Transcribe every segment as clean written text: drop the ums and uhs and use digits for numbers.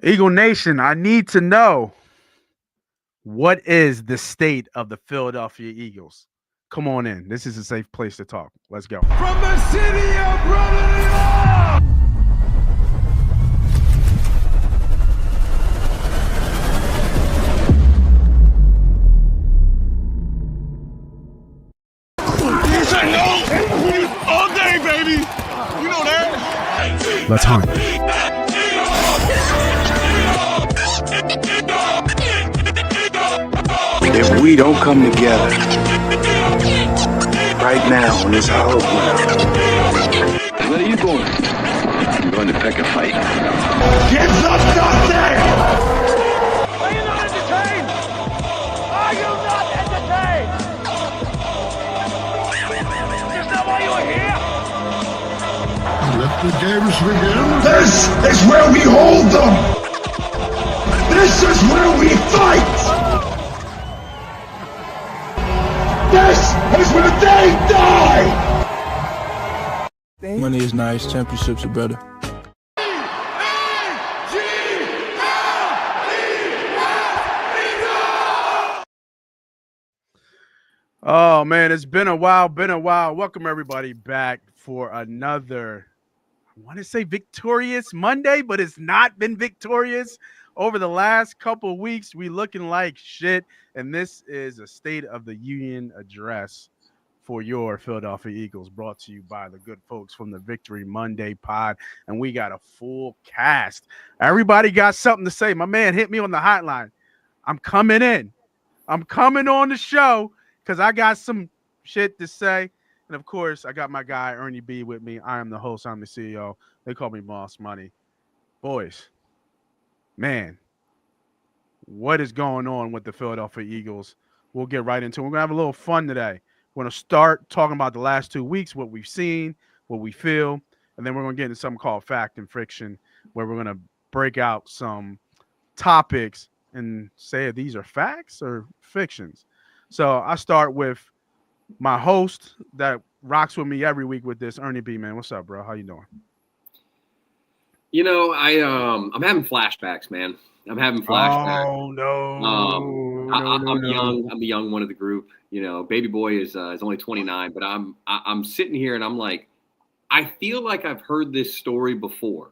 Eagle Nation, I need to know, what is the state of the Philadelphia Eagles? Come on in. This is a safe place to talk. Let's go. From the city of brotherly love. All day, baby. You know that. Let's hunt. If we don't come together right now on this hollow ground. Where are you going? I'm going to pick a fight. Gives us nothing. Are you not entertained? Are you not entertained? Is that why you are here? Let the games begin. This is where we hold them. This is where we fight. This is where they die. Money is nice, championships are better. Oh, man, it's been a while. Welcome, everybody, back for another, I want to say victorious Monday, but it's not been victorious. Over the last couple of weeks, we looking like shit, and this is a State of the Union address for your Philadelphia Eagles, brought to you by the good folks from the Victory Monday pod, and we got a full cast. Everybody got something to say. My man hit me on the hotline. I'm coming in. I'm coming on the show because I got some shit to say. And, of course, I got my guy Ernie B with me. I am the host. I'm the CEO. They call me Boss Money. Boys, man, what is going on with the Philadelphia Eagles? We'll get right into it. We're going to have a little fun today. We're going to start talking about the last 2 weeks, what we've seen, what we feel, and then we're going to get into something called fact and friction, where we're going to break out some topics and say if these are facts or fictions. So I start with my host that rocks with me every week with this, Ernie B, man. What's up, bro? How you doing? You know, I'm having flashbacks, man. I'm having flashbacks. Oh no! I'm young. I'm the young one of the group. You know, baby boy is only 29, but I'm sitting here and I'm like, I feel like I've heard this story before.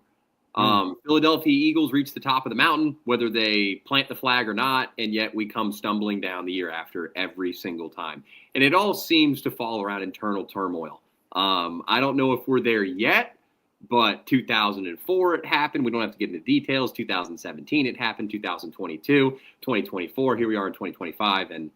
Philadelphia Eagles reach the top of the mountain, whether they plant the flag or not, and yet we come stumbling down the year after every single time. And it all seems to fall around internal turmoil. I don't know if we're there yet, but 2004 it happened. We don't have to get into details. 2017 it happened. 2022, 2024. Here we are in 2025, and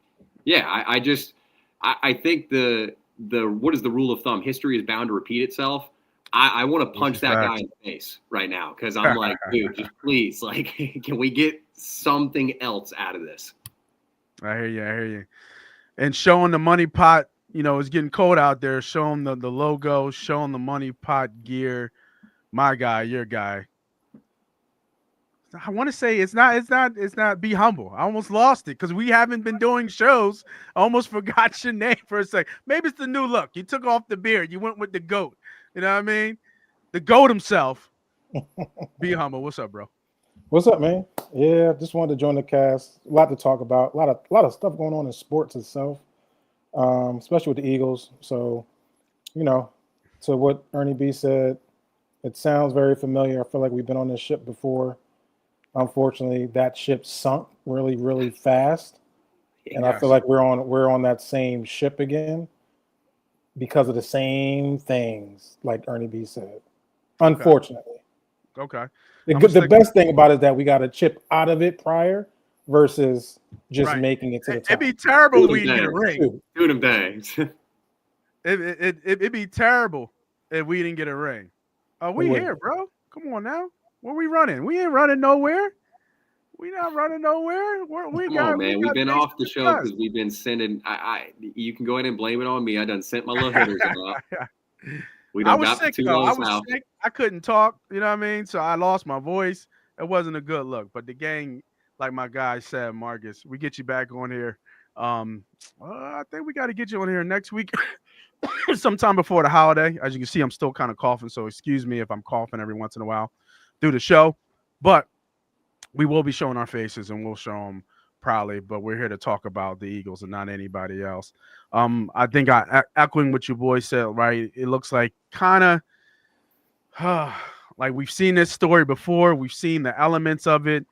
yeah, I think the what is the rule of thumb? History is bound to repeat itself. I want to punch that guy in the face right now because I'm like, dude, just please, like, can we get something else out of this? I hear you. And showing the money pot, you know, it's getting cold out there. Showing the logo, showing the money pot gear. My guy, your guy. I want to say it's not be humble. I almost lost it because we haven't been doing shows. I almost forgot your name for a second. Maybe it's the new look. You took off the beard. You went with the GOAT. You know what I mean? The GOAT himself. Be humble. What's up, bro? What's up, man? Yeah, just wanted to join the cast. A lot to talk about. A lot of stuff going on in sports itself, especially with the Eagles. So, you know, to what Ernie B said, it sounds very familiar. I feel like we've been on this ship before. Unfortunately, that ship sunk really, really fast, and I feel like we're on that same ship again because of the same things, like Ernie B said. Unfortunately, okay. The best thing about it is that we got a chip out of it prior versus just making it to the top. It'd be terrible if we didn't get a ring. Do them things. It'd be terrible if we didn't get a ring. Oh, we here, bro. Come on now. Where we running? We ain't running nowhere. We not running nowhere. Come on, man. We've been off the show because we've been sending. You can go ahead and blame it on me. I done sent my little hitters about. I was sick though. I was sick. I couldn't talk. You know what I mean? So I lost my voice. It wasn't a good look. But the gang, like my guy said, Marcus, we get you back on here. I think we got to get you on here next week, sometime before the holiday. As you can see, I'm still kind of coughing, so excuse me if I'm coughing every once in a while through the show. But we will be showing our faces and we'll show them probably, but we're here to talk about the Eagles and not anybody else. I think echoing what your boy said, right? It looks like kind of like we've seen this story before. We've seen the elements of it.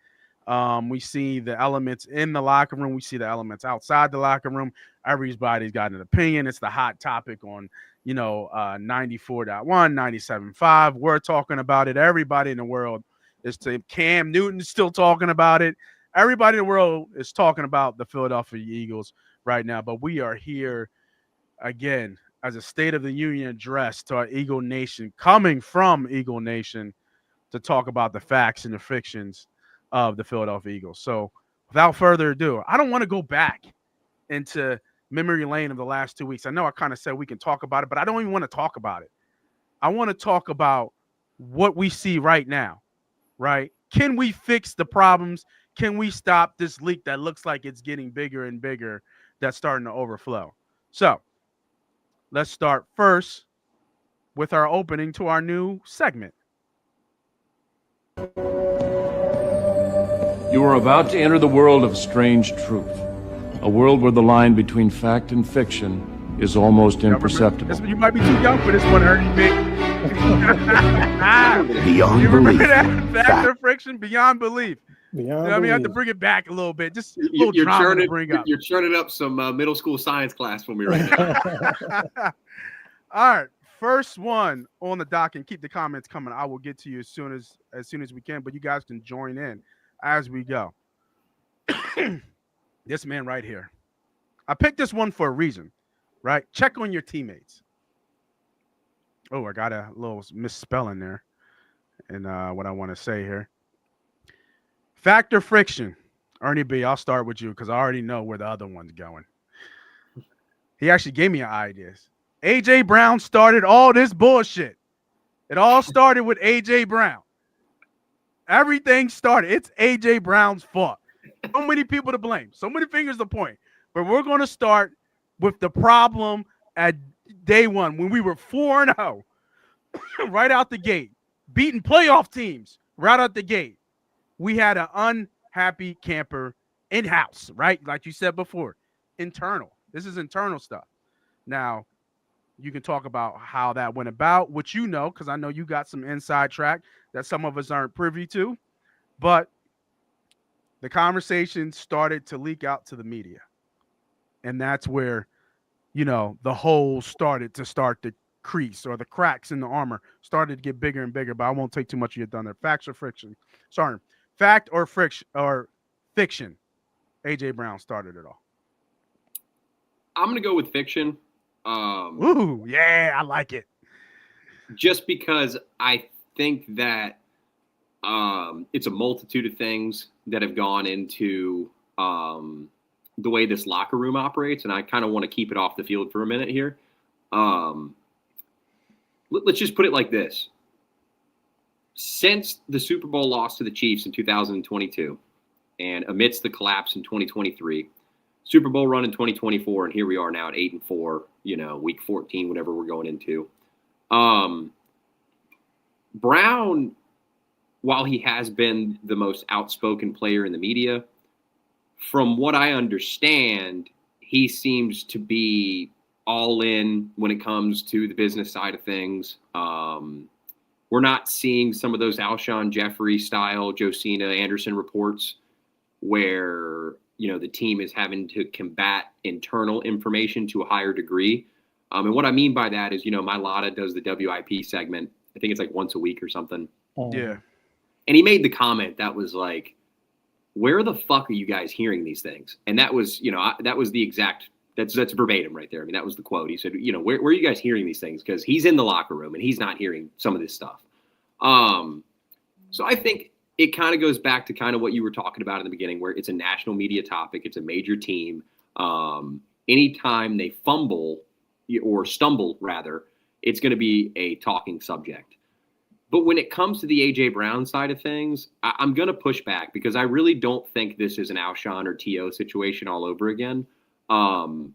We see the elements in the locker room. We see the elements outside the locker room. Everybody's got an opinion. It's the hot topic on, 94.1, 97.5. We're talking about it. Everybody in the world is Cam Newton's still talking about it. Everybody in the world is talking about the Philadelphia Eagles right now. But we are here again as a State of the Union address to our Eagle Nation, coming from Eagle Nation, to talk about the facts and the fictions of the Philadelphia Eagles. So without further ado, I don't want to go back into memory lane of the last 2 weeks. I know I kind of said we can talk about it, but I don't even want to talk about it. I want to talk about what we see right now, right? Can we fix the problems? Can we stop this leak that looks like it's getting bigger and bigger, that's starting to overflow? So let's start first with our opening to our new segment. You are about to enter the world of strange truth, a world where the line between fact and fiction is almost imperceptible. You might be too young for this one, Ernie Big. Beyond You remember belief. that? Fact or friction? Beyond belief. Beyond I have to belief. bring it back a little bit. Just a little drama to bring up. You're churning up some middle school science class for me right now. All right. First one on the dock, and keep the comments coming. I will get to you as soon as we can, but you guys can join in as we go. This man right here. I picked this one for a reason, right? Check on your teammates. Oh, I got a little misspelling there in what I want to say here. Fact or friction? Ernie B, I'll start with you because I already know where the other one's going. He actually gave me ideas. A.J. Brown started all this bullshit. It all started with A.J. Brown. Everything started. It's A.J. Brown's fault. So many people to blame. So many fingers to point. But we're going to start with the problem at day one when we were 4-0 right out the gate, beating playoff teams right out the gate. We had an unhappy camper in-house, right? Like you said before, internal. This is internal stuff. Now, you can talk about how that went about, which you know, because I know you got some inside track that some of us aren't privy to. But the conversation started to leak out to the media. And that's where, the holes started to crease, or the cracks in the armor started to get bigger and bigger. But I won't take too much of your thunder. Facts or friction? Sorry. Fact or friction or fiction? A.J. Brown started it all. I'm going to go with fiction. Ooh, yeah, I like it. Just because I think that it's a multitude of things that have gone into the way this locker room operates, and I kind of want to keep it off the field for a minute here. Let's just put it like this. Since the Super Bowl loss to the Chiefs in 2022, and amidst the collapse in 2023, Super Bowl run in 2024, and here we are now at 8-4, week 14, whatever we're going into. Brown, while he has been the most outspoken player in the media, from what I understand, he seems to be all in when it comes to the business side of things. We're not seeing some of those Alshon Jeffrey style Josina Anderson reports where the team is having to combat internal information to a higher degree. And what I mean by that is, Mailata does the WIP segment. I think it's like once a week or something. Yeah. And he made the comment that was like, where the fuck are you guys hearing these things? And that was, that was the exact, that's verbatim right there. I mean, that was the quote. He said, where are you guys hearing these things? Because he's in the locker room and he's not hearing some of this stuff. So I think it kind of goes back to kind of what you were talking about in the beginning, where it's a national media topic. It's a major team. Anytime they fumble or stumble, rather, it's going to be a talking subject. But when it comes to the A.J. Brown side of things, I'm going to push back because I really don't think this is an Alshon or T.O. situation all over again. And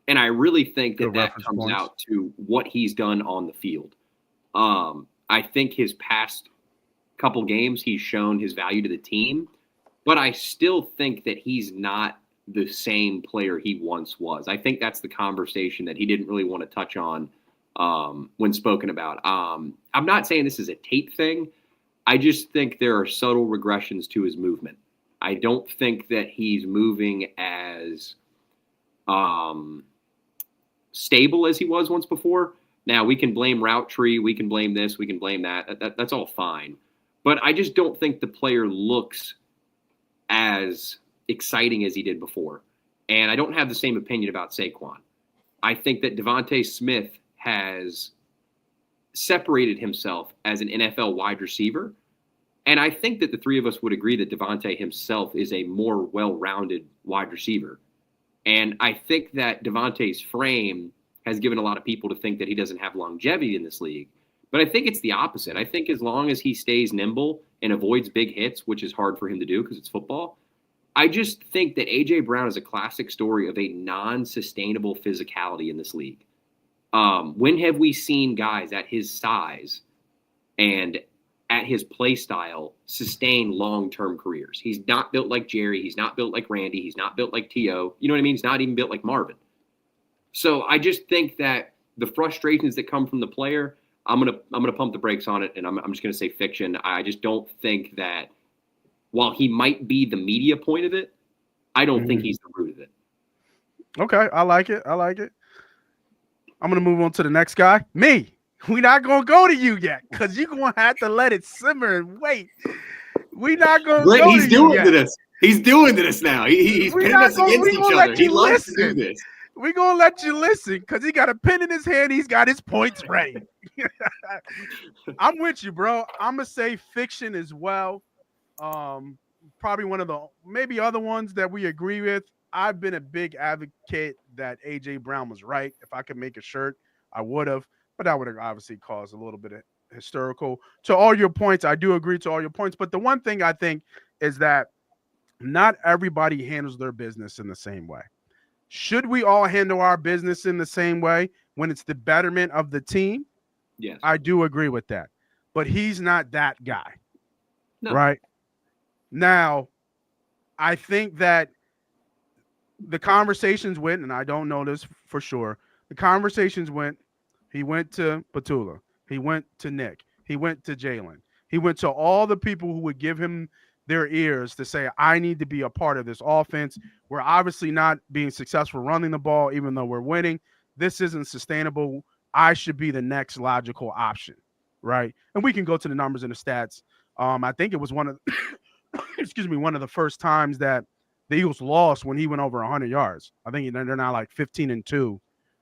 I really think that comes out to what he's done on the field. I think his past couple games, he's shown his value to the team. but I still think that he's not the same player he once was. I think that's the conversation that he didn't really want to touch on when spoken about. I'm not saying this is a tape thing. I just think there are subtle regressions to his movement. I don't think that he's moving as stable as he was once before. Now, we can blame route tree, we can blame this, we can blame that. That's all fine. But I just don't think the player looks as exciting as he did before. And I don't have the same opinion about Saquon. I think that Devontae Smith has separated himself as an NFL wide receiver. And I think that the three of us would agree that Devontae himself is a more well-rounded wide receiver. And I think that Devontae's frame has given a lot of people to think that he doesn't have longevity in this league. But I think it's the opposite. I think as long as he stays nimble and avoids big hits, which is hard for him to do because it's football, I just think that A.J. Brown is a classic story of a non-sustainable physicality in this league. When have we seen guys at his size and at his play style sustain long-term careers? He's not built like Jerry. He's not built like Randy. He's not built like T.O. You know what I mean? He's not even built like Marvin. So I just think that the frustrations that come from the player, I'm gonna pump the brakes on it, and I'm just gonna say fiction. I just don't think that while he might be the media point of it, I don't think he's the root of it. Okay, I like it. I'm gonna move on to the next guy. Me. We're not gonna go to you yet, because you're gonna have to let it simmer and wait. We're not gonna go he's to doing you yet. to this. He's doing to this now. He's pitting us against each other. He loves to do this. We're going to let you listen because he got a pen in his hand. He's got his points ready. I'm with you, bro. I'm going to say fiction as well. Probably one of the maybe other ones that we agree with. I've been a big advocate that A.J. Brown was right. If I could make a shirt, I would have. But that would have obviously caused a little bit of hysterical. To all your points, I do agree to all your points. But the one thing I think is that not everybody handles their business in the same way. Should we all handle our business in the same way when it's the betterment of the team? Yes. I do agree with that. But he's not that guy. No. Right? Now, I think that the conversations went, and I don't know this for sure, the conversations went, he went to Patullo. He went to Nick. He went to Jalen. He went to all the people who would give him their ears to say, I need to be a part of this offense. We're obviously not being successful running the ball, even though we're winning. This isn't sustainable. I should be the next logical option, right? And we can go to the numbers and the stats. I think it was one of the first times that the Eagles lost when he went over 100 yards. I think they're now like 15-2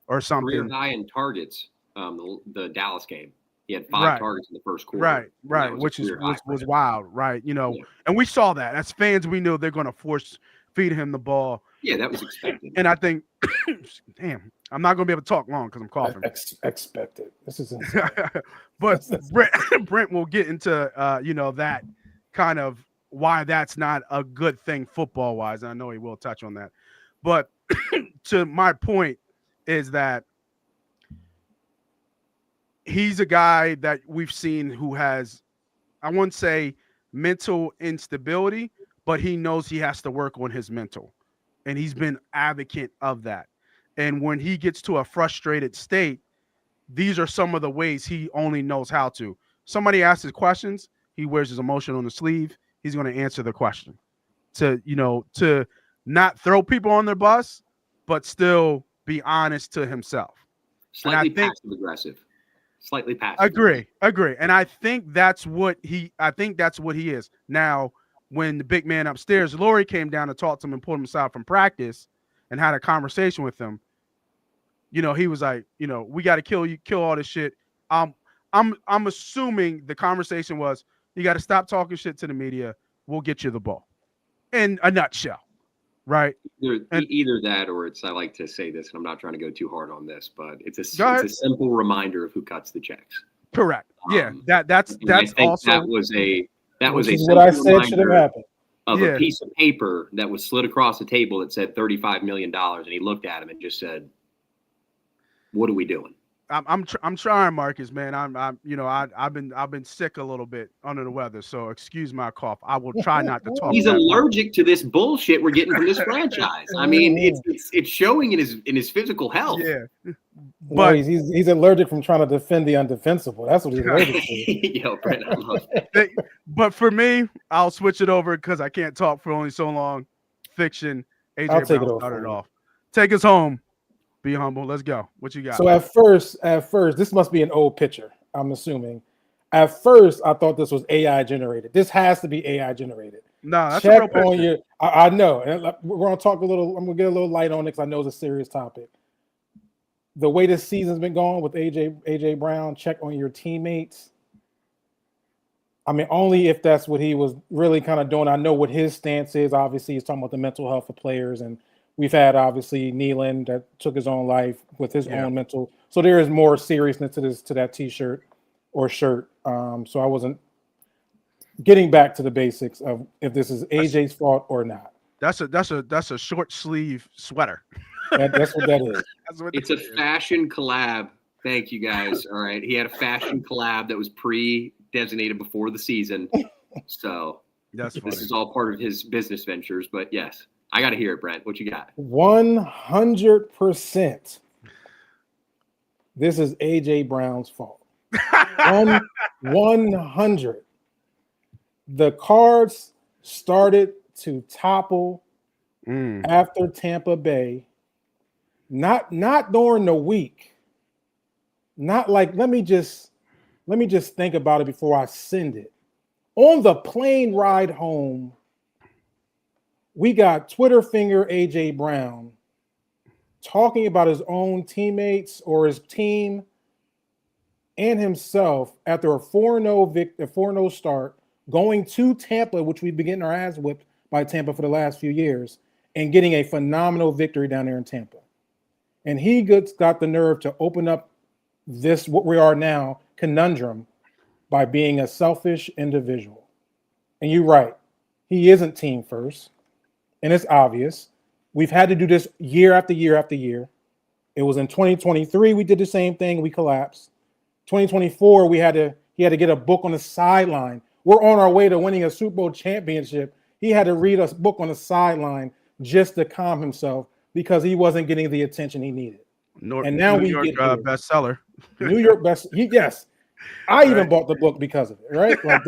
or something. Career high in targets, the Dallas game. He had 5 targets in the first quarter. Right, which was wild, right? You know, and we saw that. As fans, we knew they're going to force feed him the ball. Yeah, that was expected. And I think, damn, I'm not going to be able to talk long because I'm coughing. Expected. This is insane. But Brent will get into, that kind of why that's not a good thing football-wise. And I know he will touch on that. But to my point is that he's a guy that we've seen who has, I wouldn't say mental instability, but he knows he has to work on his mental. And he's been advocate of that. And when he gets to a frustrated state, these are some of the ways he only knows how to. Somebody asks his questions, he wears his emotion on the sleeve. He's going to answer the question to not throw people on their bus, but still be honest to himself. Slightly passive aggressive. Slightly passive. Agree. And I think that's what he is. Now, when the big man upstairs, Lori came down to talk to him and pulled him aside from practice and had a conversation with him, he was like, we got to kill all this shit. I'm assuming the conversation was, you got to stop talking shit to the media. We'll get you the ball. In a nutshell. Right. Either that or it's, I like to say this, and I'm not trying to go too hard on this, but it's a simple reminder of who cuts the checks. Correct. Yeah. That's also that was a what I said should have happened. Of a piece of paper that was slid across the table that said $35 million, and he looked at him and just said, "What are we doing?" I'm trying, Marcus, man. I've been sick a little bit under the weather, so excuse my cough. I will try not to talk. He's that much. allergic to this bullshit we're getting from this franchise. I mean, it's showing in his physical health. Yeah, but no, he's allergic from trying to defend the undefensible. That's what he's allergic to. Yo, Brent, I love that. But for me, I'll switch it over because I can't talk for only so long. Fiction. AJ Brown started off. Take us home. Be humble. Let's go. What you got? So at first, this must be an old picture, I'm assuming. At first, I thought this was AI generated. This has to be AI generated. No, that's check a real on your. I know. And we're gonna talk a little. I'm gonna get a little light on it because I know it's a serious topic. The way this season's been going with AJ Brown, check on your teammates. I mean, only if that's what he was really kind of doing. I know what his stance is. Obviously, he's talking about the mental health of players, and we've had obviously Nealon that took his own life with his own mental. So there is more seriousness to that T-shirt or shirt. So I wasn't getting back to the basics of if this is AJ's fault or not. That's a short sleeve sweater. That's what that is. It's a fashion collab. Thank you guys. All right, he had a fashion collab that was pre-designated before the season. So this is all part of his business ventures. But yes. I got to hear it, Brent. What you got? 100%. This is AJ Brown's fault. 100. The cards started to topple after Tampa Bay. Not during the week. Not like let me just think about it before I send it. On the plane ride home, we got Twitter finger AJ Brown talking about his own teammates or his team and himself after a 4-0 start, going to Tampa, which we've been getting our ass whipped by Tampa for the last few years, and getting a phenomenal victory down there in Tampa. And he got the nerve to open up this, what we are now, conundrum by being a selfish individual. And you're right. He isn't team first. And it's obvious. We've had to do this year after year after year. It was in 2023 we did the same thing. We collapsed. 2024 he had to get a book on the sideline. We're on our way to winning a Super Bowl championship. He had to read a book on the sideline just to calm himself because he wasn't getting the attention he needed. And now New York bestseller. New York best. Yes, I even bought the book because of it. Right? Like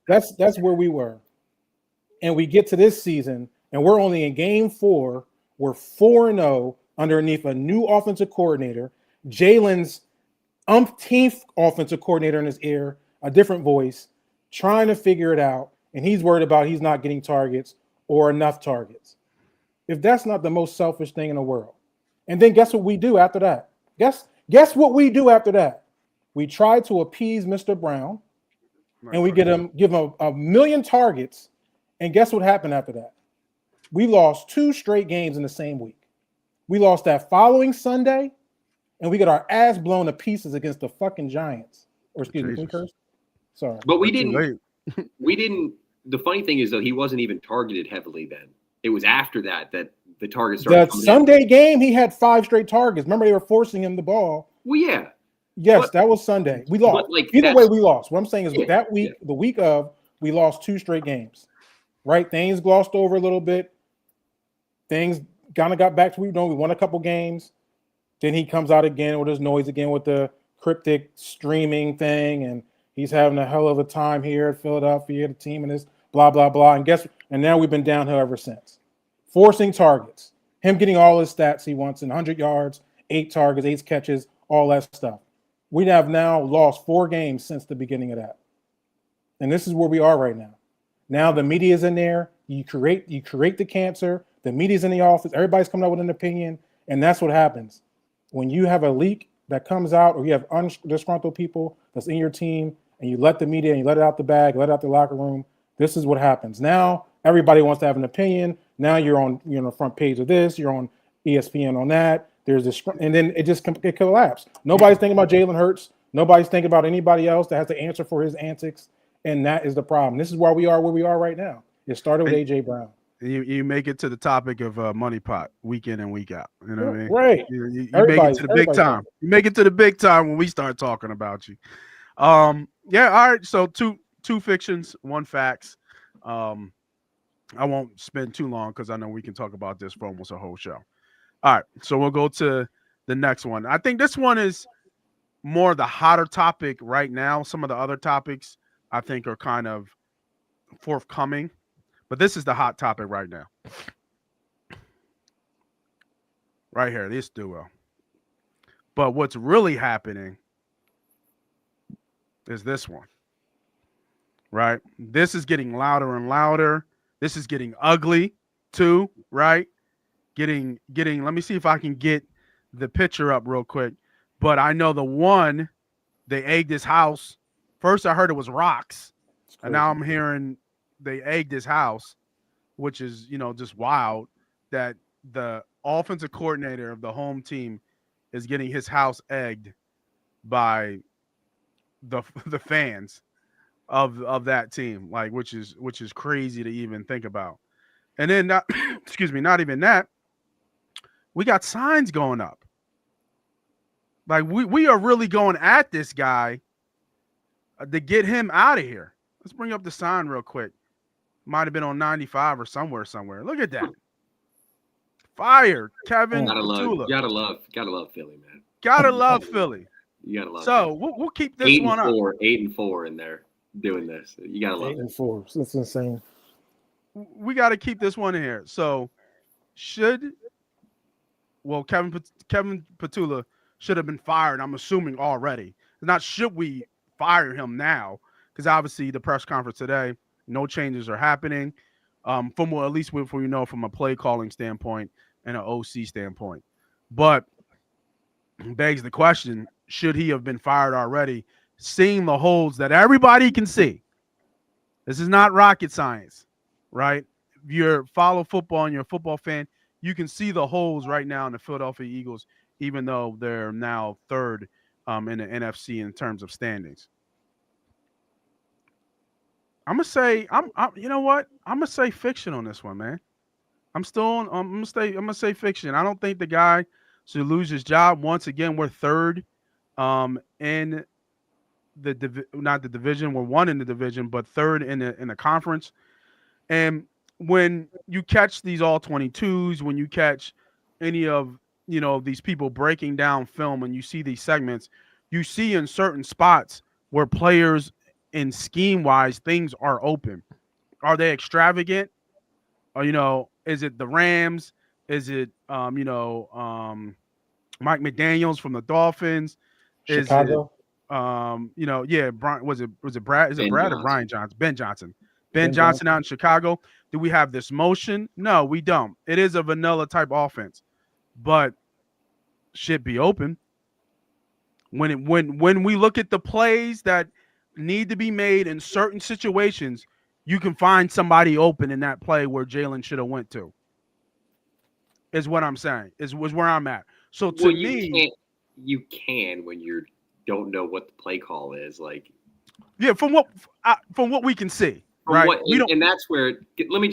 that's where we were, and we get to this season. And we're only in game 4. We're 4-0 underneath a new offensive coordinator. Jalen's umpteenth offensive coordinator in his ear, a different voice, trying to figure it out. And he's worried about he's not getting targets or enough targets. If that's not the most selfish thing in the world. And then guess what we do after that? Guess what we do after that? We try to appease Mr. Brown, and we give him a million targets. And guess what happened after that? We lost 2 straight games in the same week. We lost that following Sunday, and we got our ass blown to pieces against the fucking Giants. Or excuse me, can we curse? Sorry. But we didn't. The funny thing is, though, he wasn't even targeted heavily then. It was after that the targets started. That Sunday game, he had 5 straight targets. Remember, they were forcing him the ball. Well, yeah. Yes, that was Sunday. We lost. Either way, we lost. What I'm saying is that week, the week of, we lost 2 straight games. Right? Things glossed over a little bit. Things kind of got back to we won a couple games. Then he comes out again with his noise again with the cryptic streaming thing, and he's having a hell of a time here at Philadelphia, the team and this blah blah blah. And now we've been downhill ever since. Forcing targets, him getting all his stats he wants in 100 yards, 8 targets, 8 catches, all that stuff. We have now lost 4 games since the beginning of that, and this is where we are right now. Now the media's in there. You create the cancer. The media's in the office. Everybody's coming out with an opinion, and that's what happens when you have a leak that comes out, or you have disgruntled people that's in your team, and you let the media and you let it out the bag, let it out the locker room. This is what happens. Now everybody wants to have an opinion. Now you're on the front page of this. You're on ESPN on that. There's this, and then it collapsed. Nobody's thinking about Jalen Hurts. Nobody's thinking about anybody else that has to answer for his antics, and that is the problem. This is why we are where we are right now. It started with AJ Brown. You make it to the topic of money pot week in and week out. You know what I mean? Right. You make it to the big time. You make it to the big time when we start talking about you. Yeah. All right. So two fictions, one facts. I won't spend too long because I know we can talk about this for almost a whole show. All right. So we'll go to the next one. I think this one is more the hotter topic right now. Some of the other topics I think are kind of forthcoming, but this is the hot topic right now. Right here, this duo. But what's really happening is this one. Right? This is getting louder and louder. This is getting ugly too, right? Getting let me see if I can get the picture up real quick. But I know the one, they egged his house. First I heard it was rocks. And now I'm hearing they egged his house, which is, just wild that the offensive coordinator of the home team is getting his house egged by the fans of that team, like which is crazy to even think about. And then not, excuse me, not even that. We got signs going up. Like we are really going at this guy to get him out of here. Let's bring up the sign real quick. Might have been on 95 or somewhere. Look at that. Fire, Kevin Patullo. Gotta love Philly, man. Gotta love Philly. You gotta love. So we'll keep this one up. 8-4 in there doing this. You gotta love 8-4. That's insane. We got to keep this one in here. So Kevin Patullo should have been fired. I'm assuming already. Not should we fire him now? Because obviously the press conference today, no changes are happening. From at least from a play calling standpoint and an OC standpoint. But begs the question, should he have been fired already? Seeing the holes that everybody can see. This is not rocket science, right? If you follow football and you're a football fan, you can see the holes right now in the Philadelphia Eagles, even though they're now third in the NFC in terms of standings. I'm gonna say you know what? I'm gonna say fiction on this one, man. I'm gonna say fiction. I don't think the guy should lose his job. Once again, we're third in not the division. We're one in the division, but third in the conference. And when you catch these all 22s, when you catch any of these people breaking down film and you see these segments, you see in certain spots where players in scheme wise things are open. Are they extravagant? Or is it the Rams? Is it Mike McDaniels from the Dolphins? Chicago. Brian, was it Brad? Is it Brad or Brian Johnson? Ben Johnson. Ben Johnson out in Chicago. Do we have this motion? No, we don't. It is a vanilla type offense, but should be open. When we look at the plays that need to be made in certain situations, you can find somebody open in that play where Jalen should have went to. Is what I'm saying. Was where I'm at. So to me, you can when you don't know what the play call is. Like, yeah, from what we can see, right? And that's where. Let me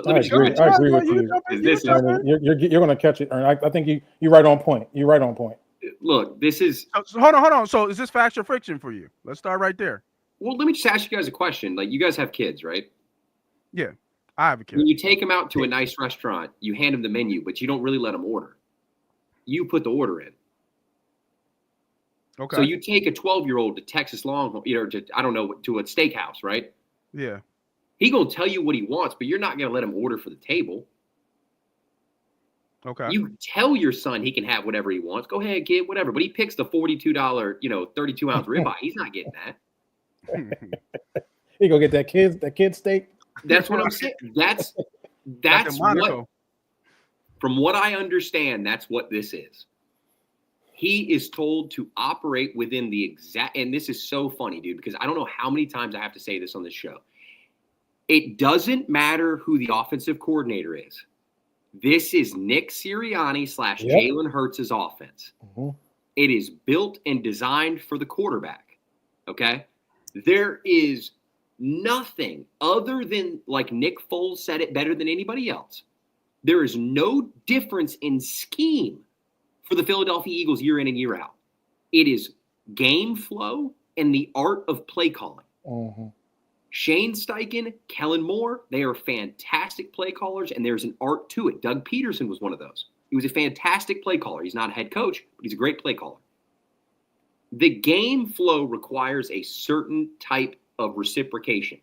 I agree with you. You're going to catch it. I think you're right on point. You're right on point. Look, this is. So hold on. So is this facts or fiction for you? Let's start right there. Well, let me just ask you guys a question. Like, you guys have kids, right? Yeah, I have a kid. When you take them out to a nice restaurant, you hand them the menu, but you don't really let them order. You put the order in. Okay. So you take a 12-year-old to Texas Longhorn, to a steakhouse, right? Yeah. He gonna tell you what he wants, but you're not gonna let him order for the table. Okay. You tell your son he can have whatever he wants. Go ahead, kid, whatever. But he picks the $42, 32-ounce ribeye. He's not getting that. He go get that kid steak. That's what I'm saying. That's what. From what I understand, that's what this is. He is told to operate within the exact, and this is so funny, dude, because I don't know how many times I have to say this on this show. It doesn't matter who the offensive coordinator is. This is Nick Sirianni / Jalen Hurts' offense. Mm-hmm. It is built and designed for the quarterback. Okay? There is Nothing other than, like Nick Foles said it better than anybody else, there is no difference in scheme for the Philadelphia Eagles year in and year out. It is game flow and the art of play calling. Mm-hmm. Shane Steichen, Kellen Moore, they are fantastic play callers, and there's an art to it. Doug Peterson was one of those. He was a fantastic play caller. He's not a head coach, but he's a great play caller. The game flow requires a certain type of reciprocation.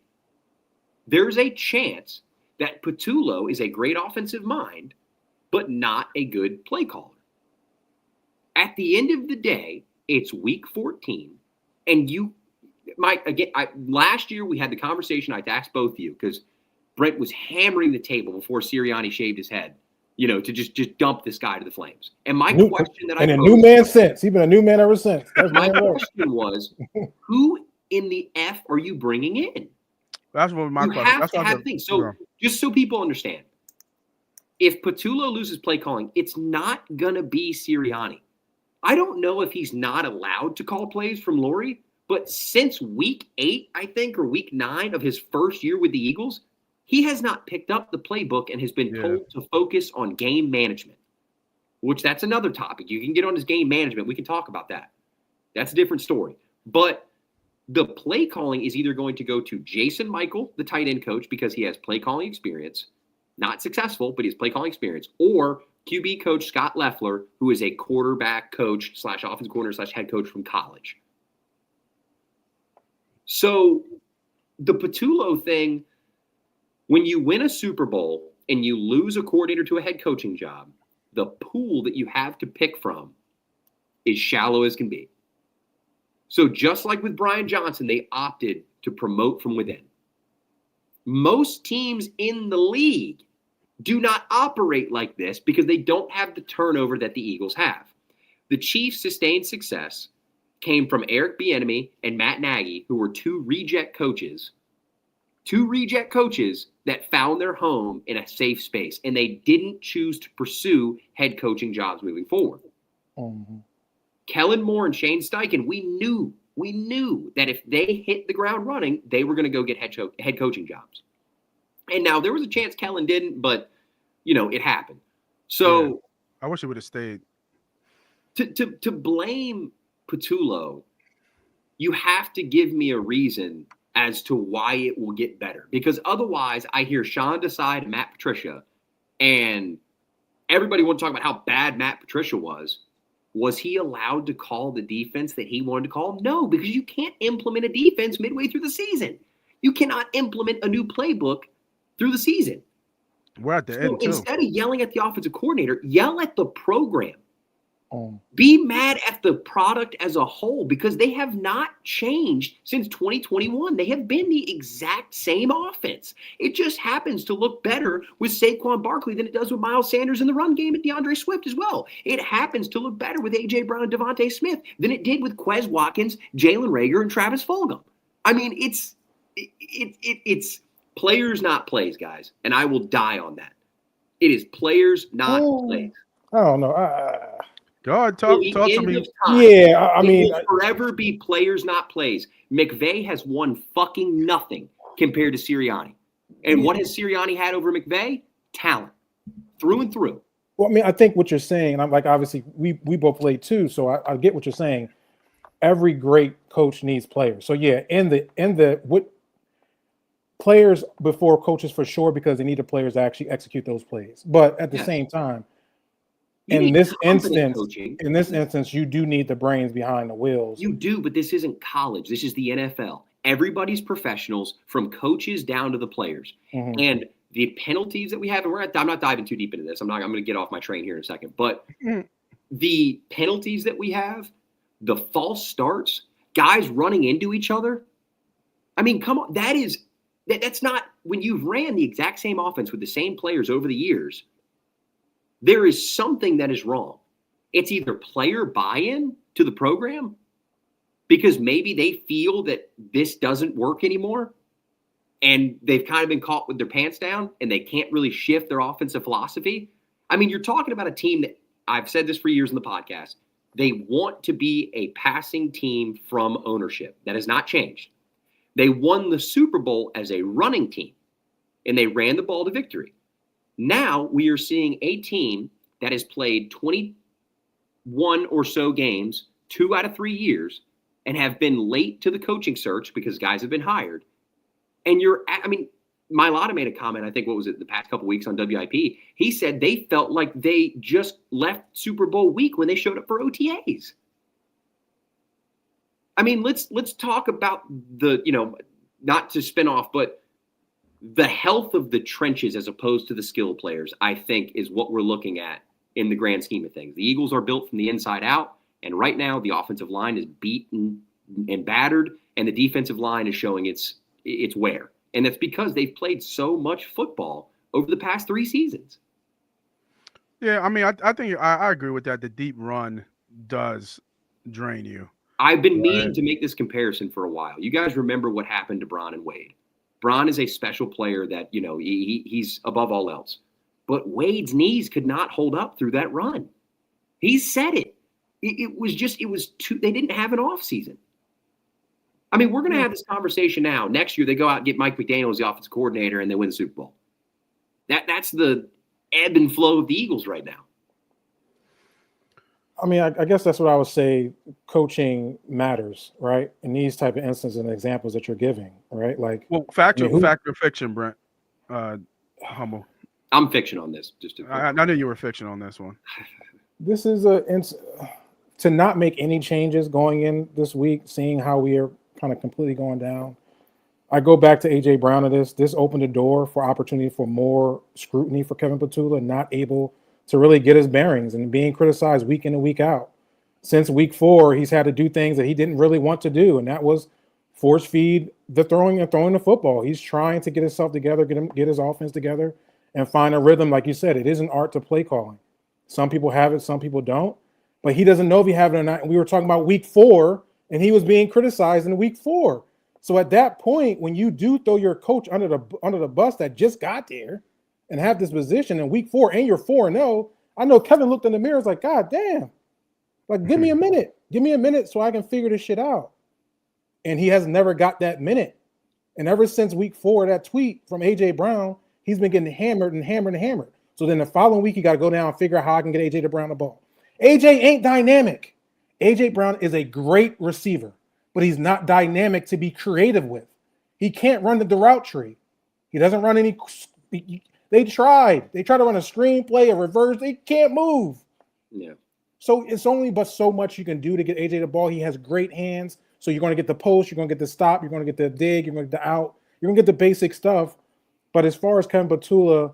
There's a chance that Patullo is a great offensive mind, but not a good play caller. At the end of the day, it's week 14, and last year we had the conversation. I asked both of you because Brent was hammering the table before Sirianni shaved his head, to just dump this guy to the flames. And my question that a new man since. He's been a new man ever since. My question was, who in the F are you bringing in? That's what my question. You have to have things. So just so people understand, if Patullo loses play calling, it's not going to be Sirianni. I don't know if he's not allowed to call plays from Laurie, but since week 8, I think, or week 9 of his first year with the Eagles, he has not picked up the playbook and has been told to focus on game management, which that's another topic. You can get on his game management. We can talk about that. That's a different story. But the play calling is either going to go to Jason Michael, the tight end coach, because he has play calling experience, not successful, but he has play calling experience, or QB coach Scott Loeffler, who is a quarterback coach / offensive coordinator / head coach from college. So the Patullo thing, when you win a Super Bowl and you lose a coordinator to a head coaching job, the pool that you have to pick from is shallow as can be. So just like with Brian Johnson, they opted to promote from within. Most teams in the league do not operate like this because they don't have the turnover that the Eagles have. The Chiefs' sustained success came from Eric Bieniemy and Matt Nagy, who were two reject coaches that found their home in a safe space, and they didn't choose to pursue head coaching jobs moving forward. Mm-hmm. Kellen Moore and Shane Steichen, we knew that if they hit the ground running, they were going to go get head coaching jobs. And now there was a chance Kellen didn't, but it happened. So I wish it would have stayed. To blame Patullo, you have to give me a reason as to why it will get better. Because otherwise, I hear Sean Desai and Matt Patricia, and everybody want to talk about how bad Matt Patricia was. Was he allowed to call the defense that he wanted to call? No, because you can't implement a defense midway through the season. You cannot implement a new playbook through the season. We're at the end, too. Instead of yelling at the offensive coordinator, yell at the program. Be mad at the product as a whole because they have not changed since 2021. They have been the exact same offense. It just happens to look better with Saquon Barkley than it does with Miles Sanders in the run game and DeAndre Swift as well. It happens to look better with A.J. Brown and Devontae Smith than it did with Quez Watkins, Jalen Reagor, and Travis Fulgham. I mean, it's players, not plays, guys, and I will die on that. It is players, not plays. I don't know. Go ahead, talk to me. Yeah, I mean, it will forever be players, not plays. McVay has won fucking nothing compared to Sirianni. And what has Sirianni had over McVay? Talent, through and through. Well, I mean, I think what you're saying, and I'm like, obviously, we both played too, so I get what you're saying. Every great coach needs players. So yeah, in the what players before coaches for sure, because they need the players to actually execute those plays. But at the same time, in this instance, you do need the brains behind the wheels. You do, but this isn't college. This is the NFL. Everybody's professionals, from coaches down to the players. Mm-hmm. And the penalties that we have, and I'm not diving too deep into this. I'm going to get off my train here in a second. But the penalties that we have, the false starts, guys running into each other. I mean, come on. That's not when you've ran the exact same offense with the same players over the years. There is something that is wrong. It's either player buy-in to the program because maybe they feel that this doesn't work anymore and they've kind of been caught with their pants down and they can't really shift their offensive philosophy. I mean, you're talking about a team that I've said this for years in the podcast. They want to be a passing team from ownership. That has not changed. They won the Super Bowl as a running team, and they ran the ball to victory. Now we are seeing a team that has played 21 or so games, 2 out of 3 years, and have been late to the coaching search because guys have been hired. And Mailata made a comment, I think, what was it, the past couple weeks on WIP. He said they felt like they just left Super Bowl week when they showed up for OTAs. I mean, let's talk about the, not to spin off, but the health of the trenches as opposed to the skill players, I think, is what we're looking at in the grand scheme of things. The Eagles are built from the inside out, and right now the offensive line is beaten and battered, and the defensive line is showing its wear. And that's because they've played so much football over the past 3 seasons. Yeah, I mean, I think I agree with that. The deep run does drain you. I've been meaning to make this comparison for a while. You guys remember what happened to Bron and Wade. Bron is a special player that, he's above all else. But Wade's knees could not hold up through that run. He said it. They didn't have an off season. I mean, we're going to have this conversation now. Next year, they go out and get Mike McDaniel as the offensive coordinator, and they win the Super Bowl. That's the ebb and flow of the Eagles right now. I mean, I guess that's what I would say. Coaching matters, right? In these type of instances and examples that you're giving, right? Like, well, fact or fiction, Brent? Humble. I'm fiction on this. I knew you were fiction on this one. This is to not make any changes going in this week, seeing how we are kind of completely going down. I go back to A.J. Brown of this. This opened the door for opportunity for more scrutiny for Kevin Patullo, not able to really get his bearings and being criticized week in and week out. Since week 4, he's had to do things that he didn't really want to do, and that was force feed the throwing the football. He's trying to get himself together, get his offense together, and find a rhythm. Like you said, it is an art to play calling. Some people have it, some people don't. But he doesn't know if he have it or not. And we were talking about week 4, and he was being criticized in week 4. So at that point, when you do throw your coach under the bus that just got there and have this position in week 4 and you're 4-0, I know Kevin looked in the mirror and was like, God damn, like, give me a minute. Give me a minute so I can figure this shit out. And he has never got that minute. And ever since week 4, that tweet from A.J. Brown, he's been getting hammered and hammered and hammered. So then the following week, you got to go down and figure out how I can get A.J. Brown the ball. A.J. ain't dynamic. A.J. Brown is a great receiver, but he's not dynamic to be creative with. He can't run the route tree. He doesn't run any. They tried. They tried to run a screenplay, a reverse. They can't move. Yeah. So it's only but so much you can do to get A.J. the ball. He has great hands. So you're going to get the post. You're going to get the stop. You're going to get the dig. You're going to get the out. You're going to get the basic stuff. But as far as Kevin Patullo,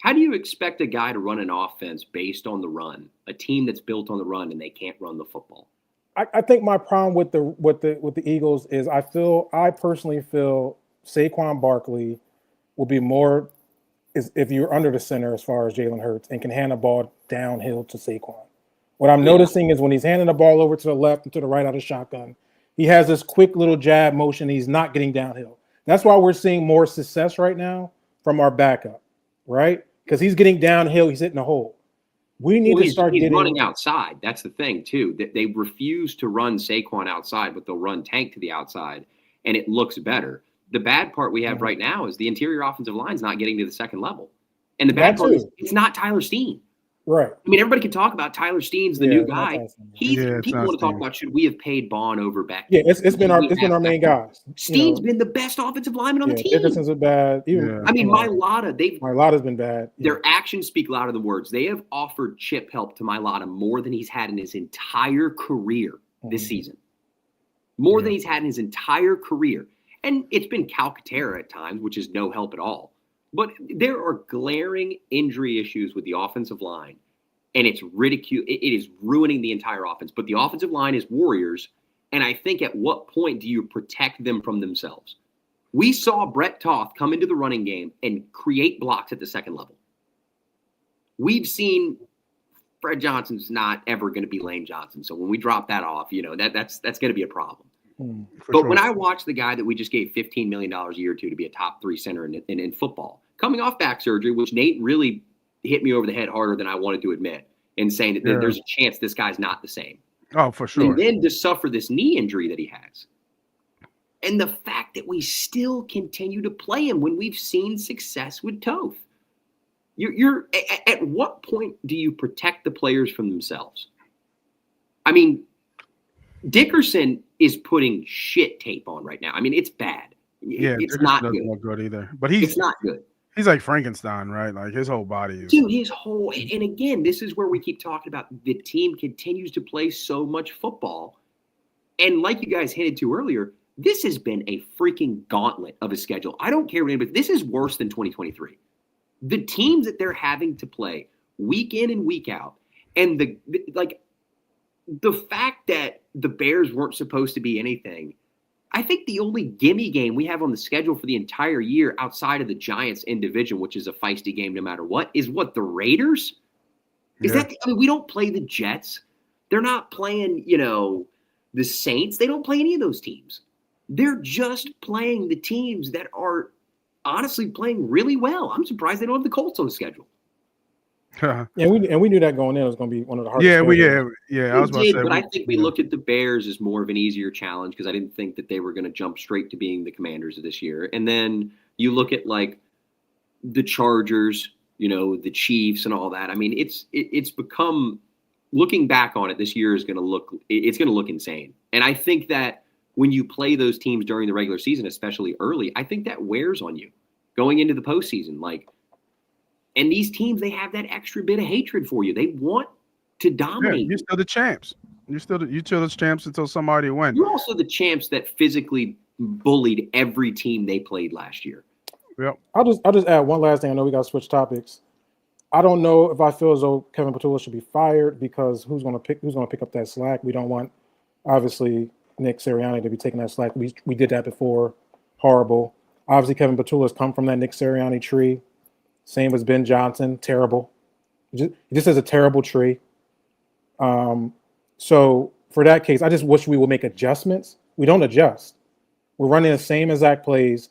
how do you expect a guy to run an offense based on the run? A team that's built on the run and they can't run the football. I think my problem with the Eagles is I personally feel Saquon Barkley will be more if you're under the center as far as Jalen Hurts and can hand the ball downhill to Saquon. What I'm noticing is when he's handing the ball over to the left and to the right out of shotgun, he has this quick little jab motion. He's not getting downhill. That's why we're seeing more success right now from our backup, right? Because he's getting downhill. He's hitting a hole. We need to start getting running outside. That's the thing, too. They refuse to run Saquon outside, but they'll run Tank to the outside, and it looks better. The bad part we have right now is the interior offensive line's not getting to the second level. And the bad part is it's not Tyler Steen. Right. I mean, everybody can talk about Tyler Steen's the new guy. People want to talk about should we have paid Bond over Beck? Yeah, it's been our main guys. Steen's been the best offensive lineman on the team. Dickerson's been bad. I mean, Mailata's been bad. Their actions speak louder than words. They have offered chip help to Mailata more than he's had in his entire career this season. More than he's had in his entire career. And it's been Calcaterra at times, which is no help at all. But there are glaring injury issues with the offensive line, and it's ridicule. It is ruining the entire offense. But the offensive line is warriors, and I think at what point do you protect them from themselves? We saw Brett Toth come into the running game and create blocks at the second level. We've seen Fred Johnson's not ever going to be Lane Johnson. So when we drop that off, that's going to be a problem. But when I watch the guy that we just gave $15 million a year to be a top 3 center in football, coming off back surgery, which Nate really hit me over the head harder than I wanted to admit, and saying that there's a chance this guy's not the same. Oh, for sure. And then to suffer this knee injury that he has. And the fact that we still continue to play him when we've seen success with Toth. You're at what point do you protect the players from themselves? I mean, Dickerson is putting shit tape on right now. I mean, it's bad. Yeah, It's Dickerson not doesn't good. look good either. But It's not good. He's like Frankenstein, right? Like his whole body is. Dude, his whole, and again, this is where we keep talking about the team continues to play so much football. And like you guys hinted to earlier, this has been a freaking gauntlet of a schedule. I don't care what anybody, this is worse than 2023. The teams that they're having to play week in and week out, and the fact that the Bears weren't supposed to be anything. I think the only gimme game we have on the schedule for the entire year outside of the Giants in division, which is a feisty game no matter what, is what, the Raiders? I mean, we don't play the Jets. They're not playing, the Saints. They don't play any of those teams. They're just playing the teams that are honestly playing really well. I'm surprised they don't have the Colts on the schedule. Yeah, we knew that going in. It was going to be one of the hardest. Yeah. I was But I think we looked at the Bears as more of an easier challenge because I didn't think that they were going to jump straight to being the Commanders of this year. And then you look at like the Chargers, the Chiefs and all that. I mean, it's become, looking back on it, this year is going to look insane. And I think that when you play those teams during the regular season, especially early, I think that wears on you going into the postseason. And these teams, they have that extra bit of hatred for you. They want to dominate. Yeah, you're still the champs. You're still the champs until somebody wins. You're also the champs that physically bullied every team they played last year. Yep. I'll just add one last thing. I know we got to switch topics. I don't know if I feel as though Kevin Patullo should be fired because who's going to pick up that slack? We don't want, obviously, Nick Sirianni to be taking that slack. We did that before. Horrible. Obviously, Kevin Patullo has come from that Nick Sirianni tree. Same as Ben Johnson, terrible. Just as a terrible tree. So for that case, I just wish we would make adjustments. We don't adjust. We're running the same exact plays,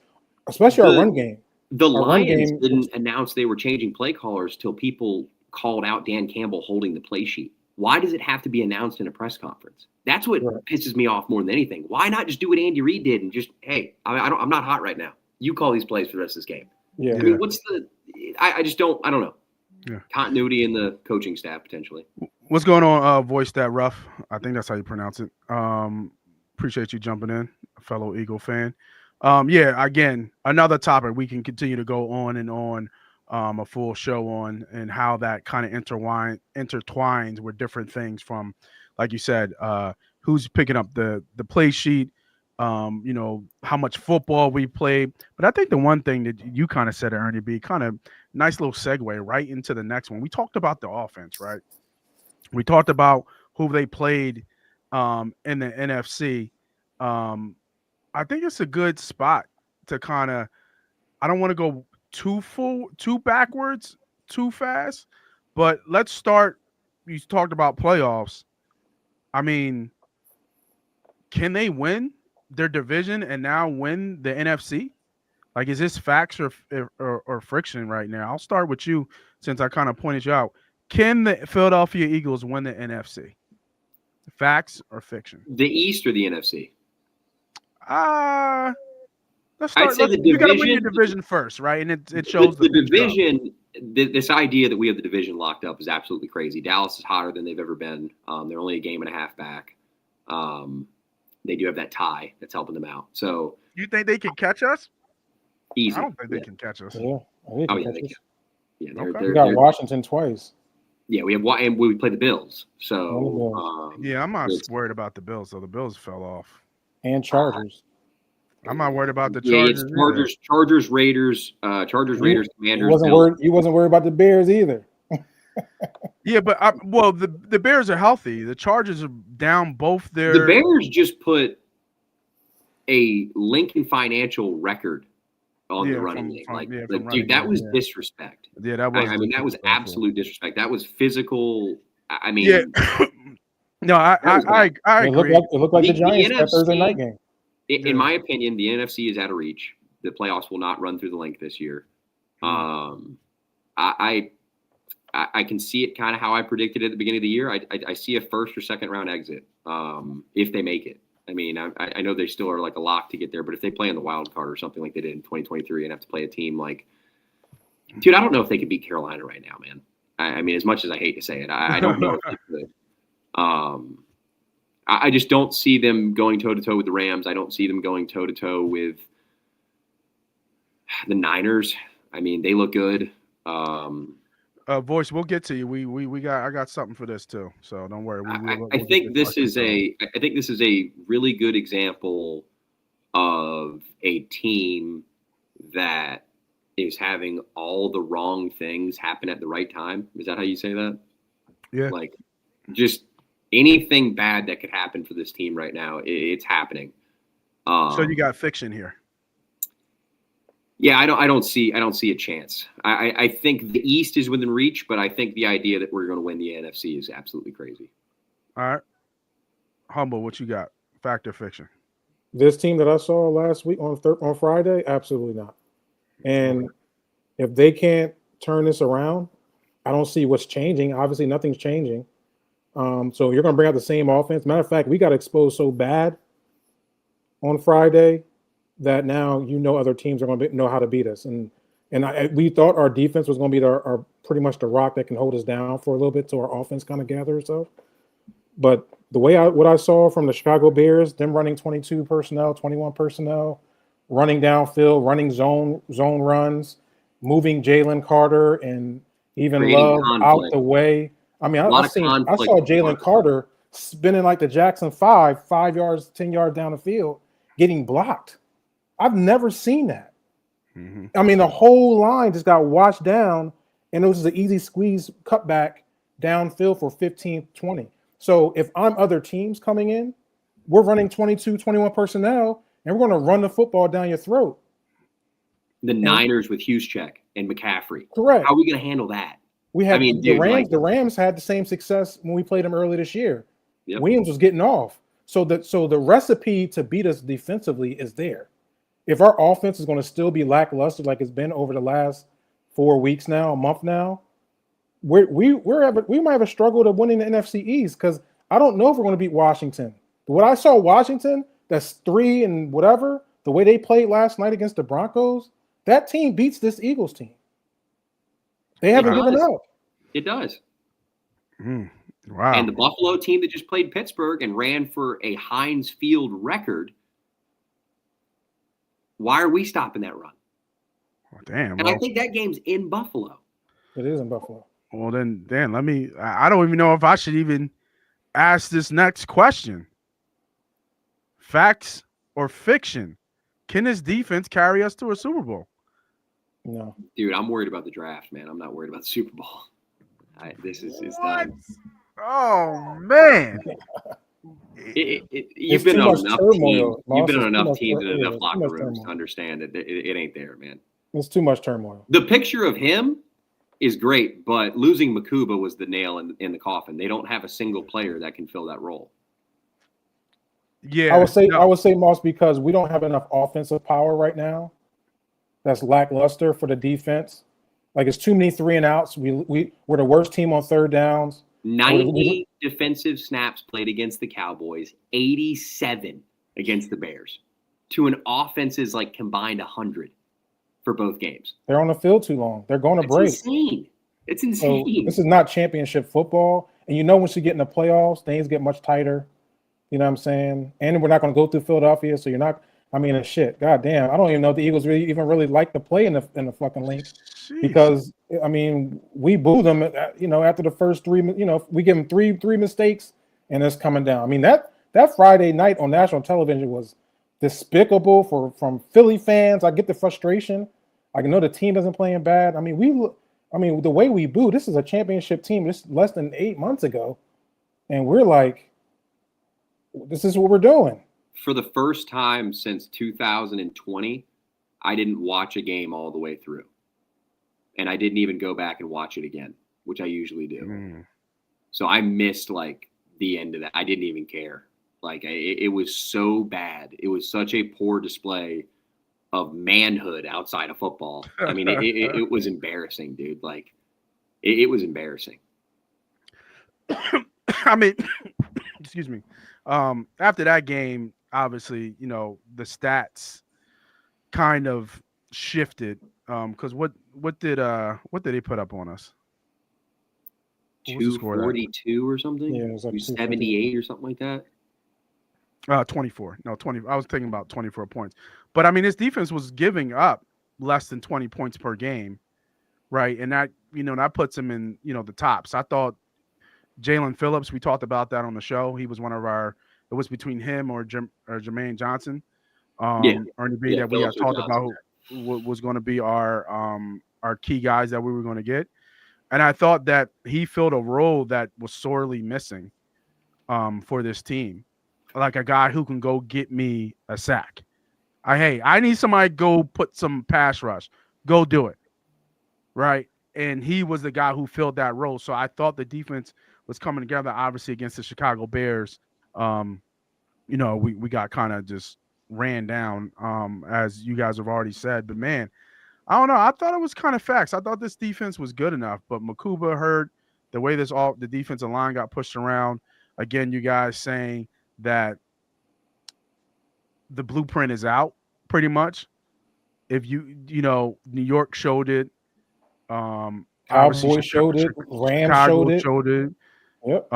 especially our run game. The Lions didn't announce they were changing play callers till people called out Dan Campbell holding the play sheet. Why does it have to be announced in a press conference? That's what pisses me off more than anything. Why not just do what Andy Reid did and just, hey, I'm not hot right now. You call these plays for the rest of this game. Yeah. I mean, I don't know. Yeah. Continuity in the coaching staff potentially. What's going on, Voice That Rough? I think that's how you pronounce it. Appreciate you jumping in, a fellow Eagle fan. Again, another topic we can continue to go on and on, a full show on, and how that kind of intertwines with different things from, like you said, who's picking up the play sheet, how much football we played. But I think the one thing that you kind of said, Ernie B, kind of nice little segue right into the next one. We talked about the offense, right? We talked about who they played in the NFC. I think it's a good spot to kind of, I don't want to go too backwards, too fast, but let's start. You talked about playoffs. I mean, can they win their division and now win the NFC? Like, is this facts or friction right now? I'll start with you since I kind of pointed you out. Can the Philadelphia Eagles win the NFC? Facts or fiction? The East or the NFC? Let's start. I'd say the you got to win division- your division first, right? And it shows the division. This idea that we have the division locked up is absolutely crazy. Dallas is hotter than they've ever been. They're only a game and a half back. They do have that tie that's helping them out. So you think they can catch us? Easy. I don't think they can catch us. Yeah. They can. Yeah, Okay. We got Washington twice. Yeah, we have and we play the Bills. So I'm not worried about the Bills. So the Bills fell off. And Chargers. I'm not worried about the yeah, Chargers. it's Chargers, Raiders, Raiders, Commanders. You wasn't worried about the Bears either. Yeah, but the Bears are healthy. The Chargers are down both their. The Bears just put a Lincoln Financial record on the running game. Dude, that was disrespect. Yeah, that was. I mean, that was absolute disrespect. That was physical. I mean, yeah. No, I agree. It looked like the Giants that Thursday night game. In my opinion, the NFC is out of reach. The playoffs will not run through the length this year. I can see it kind of how I predicted at the beginning of the year. I see a first or second round exit if they make it. I mean, I know they still are like a lock to get there, but if they play in the wild card or something like they did in 2023 and have to play a team like, dude, I don't know if they could beat Carolina right now, man. I mean, as much as I hate to say it, I don't know if they could. I just don't see them going toe-to-toe with the Rams. I don't see them going toe-to-toe with the Niners. I mean, they look good. Voice, we'll get to you. I got something for this too, so don't worry. I think this is a really good example of a team that is having all the wrong things happen at the right time. Is that how you say that? Yeah. Like, just anything bad that could happen for this team right now, it's happening. So you got fiction here. Yeah, I don't see a chance. I think the East is within reach, but I think the idea that we're going to win the NFC is absolutely crazy. All right. Humble, what you got? Fact or fiction? This team that I saw last week on Friday, absolutely not. And if they can't turn this around, I don't see what's changing. Obviously, nothing's changing. So you're going to bring out the same offense. Matter of fact, we got exposed so bad on Friday that now other teams are going to know how to beat us. And we thought our defense was going to be our pretty much the rock that can hold us down for a little bit, so our offense kind of gathers itself. But the way what I saw from the Chicago Bears, them running 22 personnel, 21 personnel, running downfield, running zone runs, moving Jalen Carter and even Love out the way. I mean, I saw Jalen Carter spinning like the Jackson 5 yards, 10 yards down the field, getting blocked. I've never seen that. Mm-hmm. I mean, the whole line just got washed down, and it was an easy squeeze cutback downfield for 15, 20. So if I'm other teams coming in, we're running 22, 21 personnel, and we're going to run the football down your throat. The Niners with Juszczyk and McCaffrey. Correct. How are we going to handle that? The Rams had the same success when we played them early this year. Yep. Williams was getting off. So the recipe to beat us defensively is there. If our offense is going to still be lackluster like it's been over the last 4 weeks now, a month now, we might have a struggle to winning the NFC East, because I don't know if we're going to beat Washington. What I saw Washington, that's 3 and whatever, the way they played last night against the Broncos, that team beats this Eagles team. They haven't given up. It does. Wow. And the Buffalo team that just played Pittsburgh and ran for a Heinz Field record, why are we stopping that run? Oh, damn. And I think that game's in Buffalo. It is in Buffalo. Well, then, Dan, I don't even know if I should even ask this next question. Facts or fiction? Can this defense carry us to a Super Bowl? No. Dude, I'm worried about the draft, man. I'm not worried about the Super Bowl. This is done. Oh, man. You've been on enough teams and enough locker rooms to understand that it ain't there, man. It's too much turmoil. The picture of him is great, but losing Makuba was the nail in the coffin. They don't have a single player that can fill that role. Yeah, I would say, Moss, because we don't have enough offensive power right now. That's lackluster for the defense. Like, it's too many 3 and outs. We're the worst team on third downs. 90 defensive snaps played against the Cowboys, 87 against the Bears. To an offense's like combined 100 for both games. They're on the field too long. They're going to break. It's insane. So this is not championship football. And once you get in the playoffs, things get much tighter. You know what I'm saying? And we're not going to go through Philadelphia, so you're not. I mean, shit. God damn. I don't even know if the Eagles really like to play in the fucking league. Jeez. Because I mean, we boo them. After the first 3. We give them three mistakes, and it's coming down. I mean, that Friday night on national television was despicable from Philly fans. I get the frustration. I know the team isn't playing bad. I mean, the way we boo. This is a championship team. This less than 8 months ago, and we're like, this is what we're doing. For the first time since 2020, I didn't watch a game all the way through. And I didn't even go back and watch it again, which I usually do. So I missed like the end of that. I didn't even care. Like it was so bad. It was such a poor display of manhood outside of football. I mean, it was embarrassing, dude. Like it was embarrassing. I mean, excuse me. After that game, obviously, the stats kind of shifted. Because what did they put up on us? What was the score? 242 or something? Yeah, it was like 278 or something like that. 24. No, 20. I was thinking about 24 points. But I mean, his defense was giving up less than 20 points per game, right? And that, that puts him in, the tops. I thought Jalen Phillips, we talked about that on the show. He was one of our, it was between him or Jermaine Johnson. Ernie B, that we had talked about who was going to be our key guys that we were going to get. And I thought that he filled a role that was sorely missing for this team. Like a guy who can go get me a sack. I need somebody to go put some pass rush. Go do it. Right? And he was the guy who filled that role. So I thought the defense was coming together, obviously, against the Chicago Bears. We got kind of just ran down, as you guys have already said. But, man, I don't know. I thought it was kind of facts. I thought this defense was good enough. But Makuba hurt. The way the defensive line got pushed around. Again, you guys saying that the blueprint is out pretty much. If New York showed it. Cowboys showed it. Rams showed it. Yep.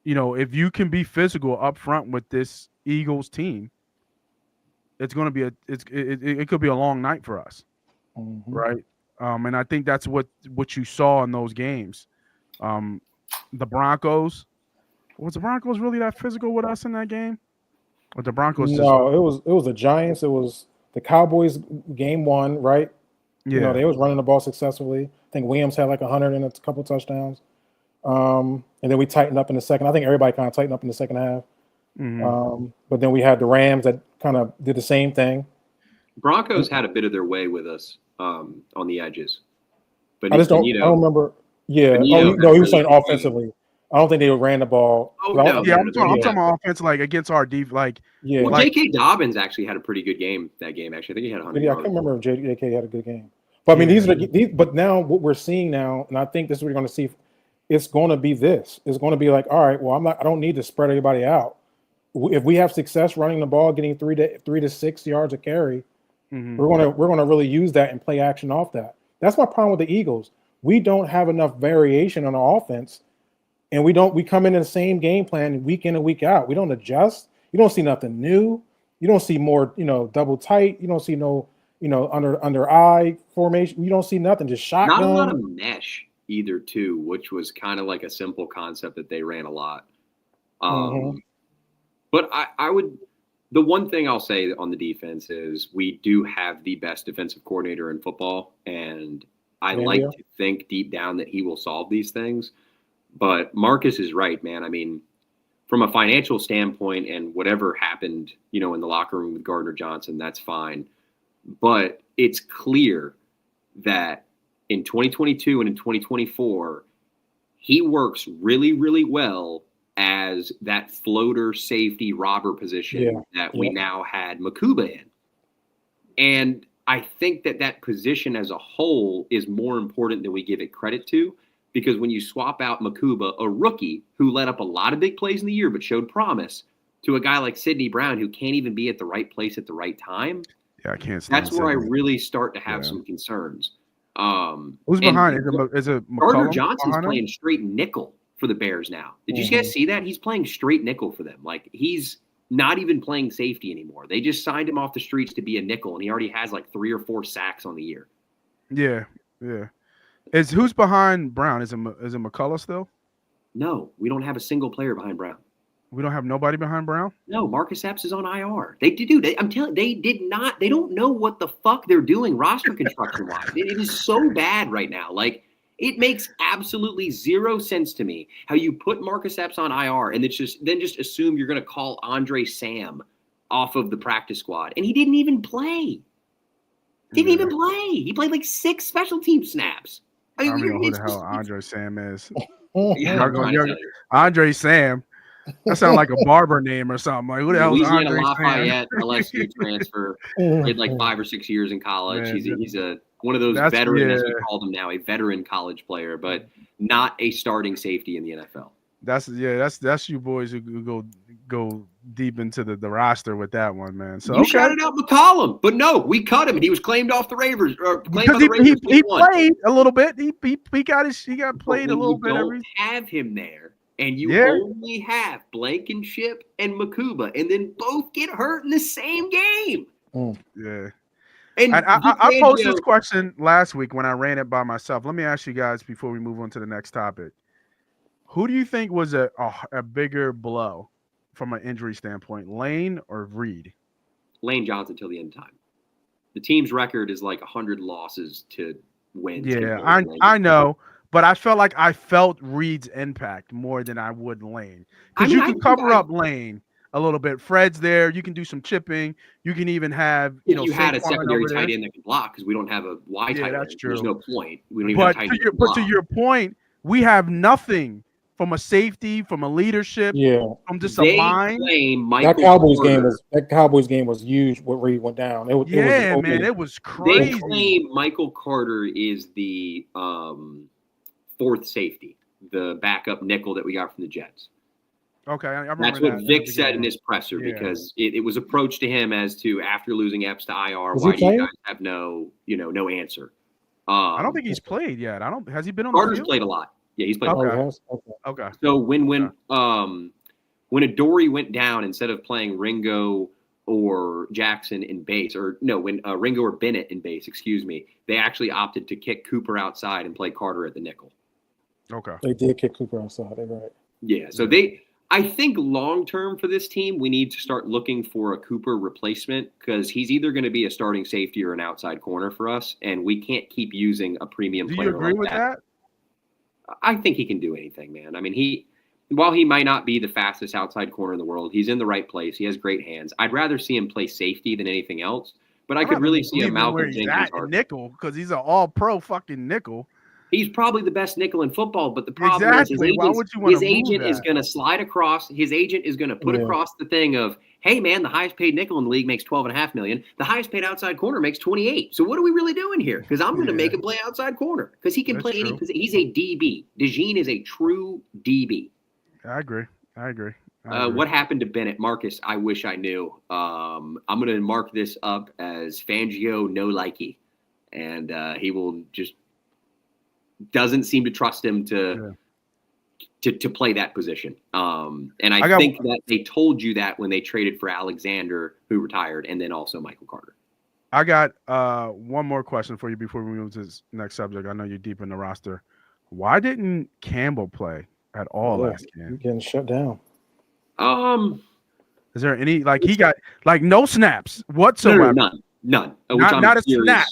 If you can be physical up front with this Eagles team, it's going to be it could be a long night for us, right? And I think that's what you saw in those games. The Broncos, was the Broncos really that physical with us in that game? Or the Broncos? No, it was the Giants. It was the Cowboys game 1, right? Yeah, they was running the ball successfully. I think Williams had like 100 and a couple touchdowns. And then we tightened up in the second. I think everybody kind of tightened up in the second half. But then we had the Rams that kind of did the same thing. Broncos had a bit of their way with us on the edges. But I just don't remember. Yeah. He was saying offensively. I don't think they ran the ball. Oh, no. I'm talking about offense, like against our deep, like. Yeah. Well, J.K. Dobbins actually had a pretty good game that game. Actually, I think he had 100. Yeah, I can't remember if J.K. had a good game. But I mean, but now what we're seeing now, and I think this is what we're going to see. It's going to be this. It's going to be like, all right, well, I don't need to spread everybody out. If we have success running the ball, getting 3 to 6 yards a carry, we're going to really use that and play action off that. That's my problem with the Eagles. We don't have enough variation on our offense, and we come in the same game plan week in and week out. We don't adjust. You don't see nothing new. You don't see more, double tight. You don't see no, under eye formation. You don't see nothing. Just shotgun. Not a lot of mesh either, too, which was kind of like a simple concept that they ran a lot. But the one thing I'll say on the defense is we do have the best defensive coordinator in football, and I like to think deep down that he will solve these things. But Marcus is right, man. I mean, from a financial standpoint and whatever happened, in the locker room with Gardner Johnson, that's fine. But it's clear that in 2022 and in 2024, he works really, really well as that floater safety robber position that we now had Makuba in. And I think that position as a whole is more important than we give it credit to, because when you swap out Makuba, a rookie who let up a lot of big plays in the year but showed promise, to a guy like Sidney Brown who can't even be at the right place at the right time. Yeah, I can't. That's where I really start to have some concerns. Who's behind? Is it Gardner Johnson's playing straight nickel for the Bears now? Did you guys see that? He's playing straight nickel for them. Like, he's not even playing safety anymore. They just signed him off the streets to be a nickel, and he already has like 3 or 4 sacks on the year. Yeah. Who's behind Brown? Is it McCullough still? No, we don't have a single player behind Brown. We don't have nobody behind Brown? No, Marcus Epps is on IR. I'm telling you, they don't know what the fuck they're doing roster construction wise. It is so bad right now. Like, it makes absolutely zero sense to me how you put Marcus Epps on IR and then just assume you're going to call Andre Sam off of the practice squad. And he didn't even play. He played like 6 special team snaps. I don't know who the hell Andre Sam is. Andre Sam. That sounds like a barber name or something. Like, who the hell is Andre Lafayette, LSU transfer. Played like 5 or 6 years in college. Man, he's one of those veterans, as we call them now, a veteran college player, but not a starting safety in the NFL. That's you boys who go deep into the roster with that one, man. So you shouted out McCollum, but no, we cut him and he was claimed off the Ravens. Because he played a little bit. He got played a little bit. Don't have him there, and you only have Blankenship and Makuba, and then both get hurt in the same game. Yeah. And I posed this question last week when I ran it by myself. Let me ask you guys before we move on to the next topic. Who do you think was a bigger blow from an injury standpoint, Lane or Reed? Lane Johnson till the end of time. The team's record is like 100 losses to wins. Yeah, I know, but I felt Reed's impact more than I would Lane. Because you can cover up Lane a little bit. Fred's there. You can do some chipping. You can even have you had a secondary tight end that can block because we don't have a wide tight end. That's true. There's no point. We don't even have tight end. But to your point, we have nothing. From a safety, from a leadership, from just a mind. That Cowboys game was huge. What Reed went down. It was crazy. They claim Michael Carter is the fourth safety, the backup nickel that we got from the Jets. Okay, I remember that's what Vic said in his presser because it was approached to him as to after losing Epps to IR, why do you guys have no answer? I don't think he's played yet. Has he been on Carter's the field? Played a lot. Yeah, he's played. Okay. So when Adoree went down, instead of playing Ringo or Jackson in base, when Ringo or Bennett in base, they actually opted to kick Cooper outside and play Carter at the nickel. Okay. They did kick Cooper outside. They're right. Yeah. So I think long term for this team, we need to start looking for a Cooper replacement because he's either going to be a starting safety or an outside corner for us, and we can't keep using a premium player. Do you agree with that? I think he can do anything, man. I mean, while he might not be the fastest outside corner in the world, he's in the right place. He has great hands. I'd rather see him play safety than anything else, but I could really see a Malcolm Jenkins nickel because he's an all-pro fucking nickel. He's probably the best nickel in football, but the problem is his agent is going to slide across. His agent is going to put across the thing of, hey, man, the highest paid nickel in the league makes $12.5 million. The highest paid outside corner makes $28. So what are we really doing here? Because I'm going to make him play outside corner because he can play any position. He's a DB. DeJean is a true DB. I agree. What happened to Bennett? Marcus, I wish I knew. I'm going to mark this up as Fangio no likey. And he will just doesn't seem to trust him to play that position. And I think that they told you that when they traded for Alexander, who retired, and then also Michael Carter. I got one more question for you before we move to this next subject. I know you're deep in the roster. Why didn't Campbell play at all last game? Getting shut down. Is there any he got no snaps whatsoever? No, none. Not a snap.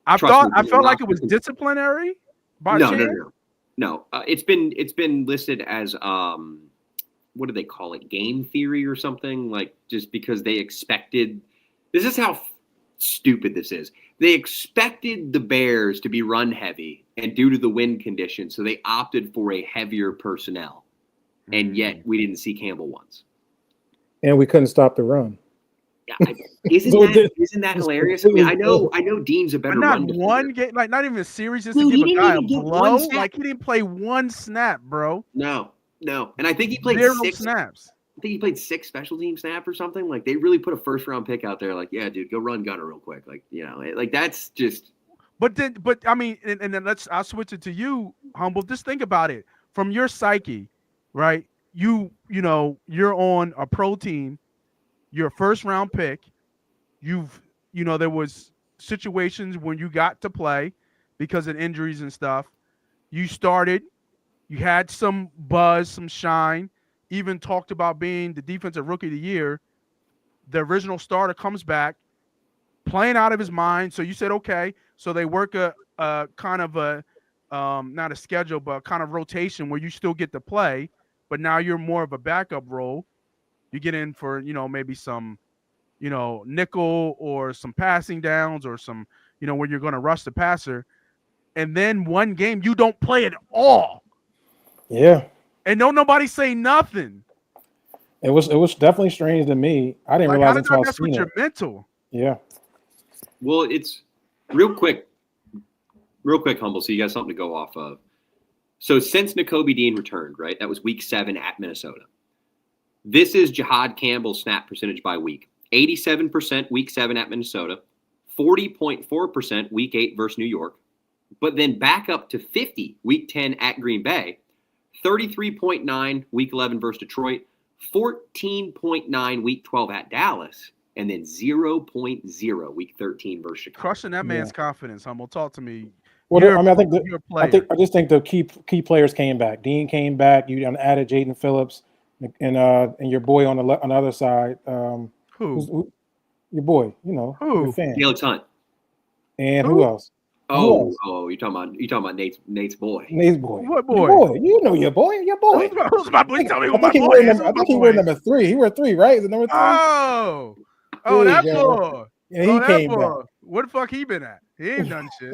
I felt like it was disciplinary. No. It's been listed as what do they call it? Game theory or something, just because they expected. This is how stupid this is. They expected the Bears to be run heavy, and due to the wind conditions, so they opted for a heavier personnel, and yet we didn't see Campbell once. And we couldn't stop the run. Isn't that hilarious? I mean, I know Dean's a better run defender. One game, not even a series, just to give a guy a blow. He didn't play one snap, bro. No, and I think he played 6 snaps. I think he played 6 special team snap or something. They really put a first round pick out there. Yeah, dude, go run Gunner real quick. That's just. But I mean, and then I'll switch it to you, Humble. Just think about it from your psyche, right? You're on a pro team. Your first round pick, there was situations when you got to play because of injuries and stuff. You started, you had some buzz, some shine, even talked about being the defensive rookie of the year. The original starter comes back, playing out of his mind. So you said, okay. So they work a kind of a, not a schedule, but kind of rotation where you still get to play, but now you're more of a backup role. You get in for, maybe some, nickel or some passing downs or some, when you're going to rush the passer. And then one game, you don't play at all. Yeah. And nobody say nothing. It was definitely strange to me. I didn't realize until I seen it. That's your mental. Yeah. Well, it's real quick, Humble, so you got something to go off of. So since Nakobe Dean returned, right, that was week 7 at Minnesota. This is Jihad Campbell's snap percentage by week. 87% week 7 at Minnesota, 40.4% week 8 versus New York, but then back up to 50 week 10 at Green Bay, 33.9 week 11 versus Detroit, 14.9 week 12 at Dallas, and then 0.0 week 13 versus Chicago. Crushing that man's confidence, Humble. Talk to me. Well, I just think the key players came back. Dean came back. You added Jaden Phillips and your boy on the other side. Who? Your boy? You know, who? Your fan. Felix Hunt. And who else? You're talking about Nate's boy. Nate's boy. What boy? Your boy. You know your boy. Your boy. Who's my boy? Tell me who I my think boy is. I think he wore number 3. He wore 3, right? Is it number 3? Oh, There that you go. boy. Yeah, he came back. What the fuck he been at? He ain't done shit.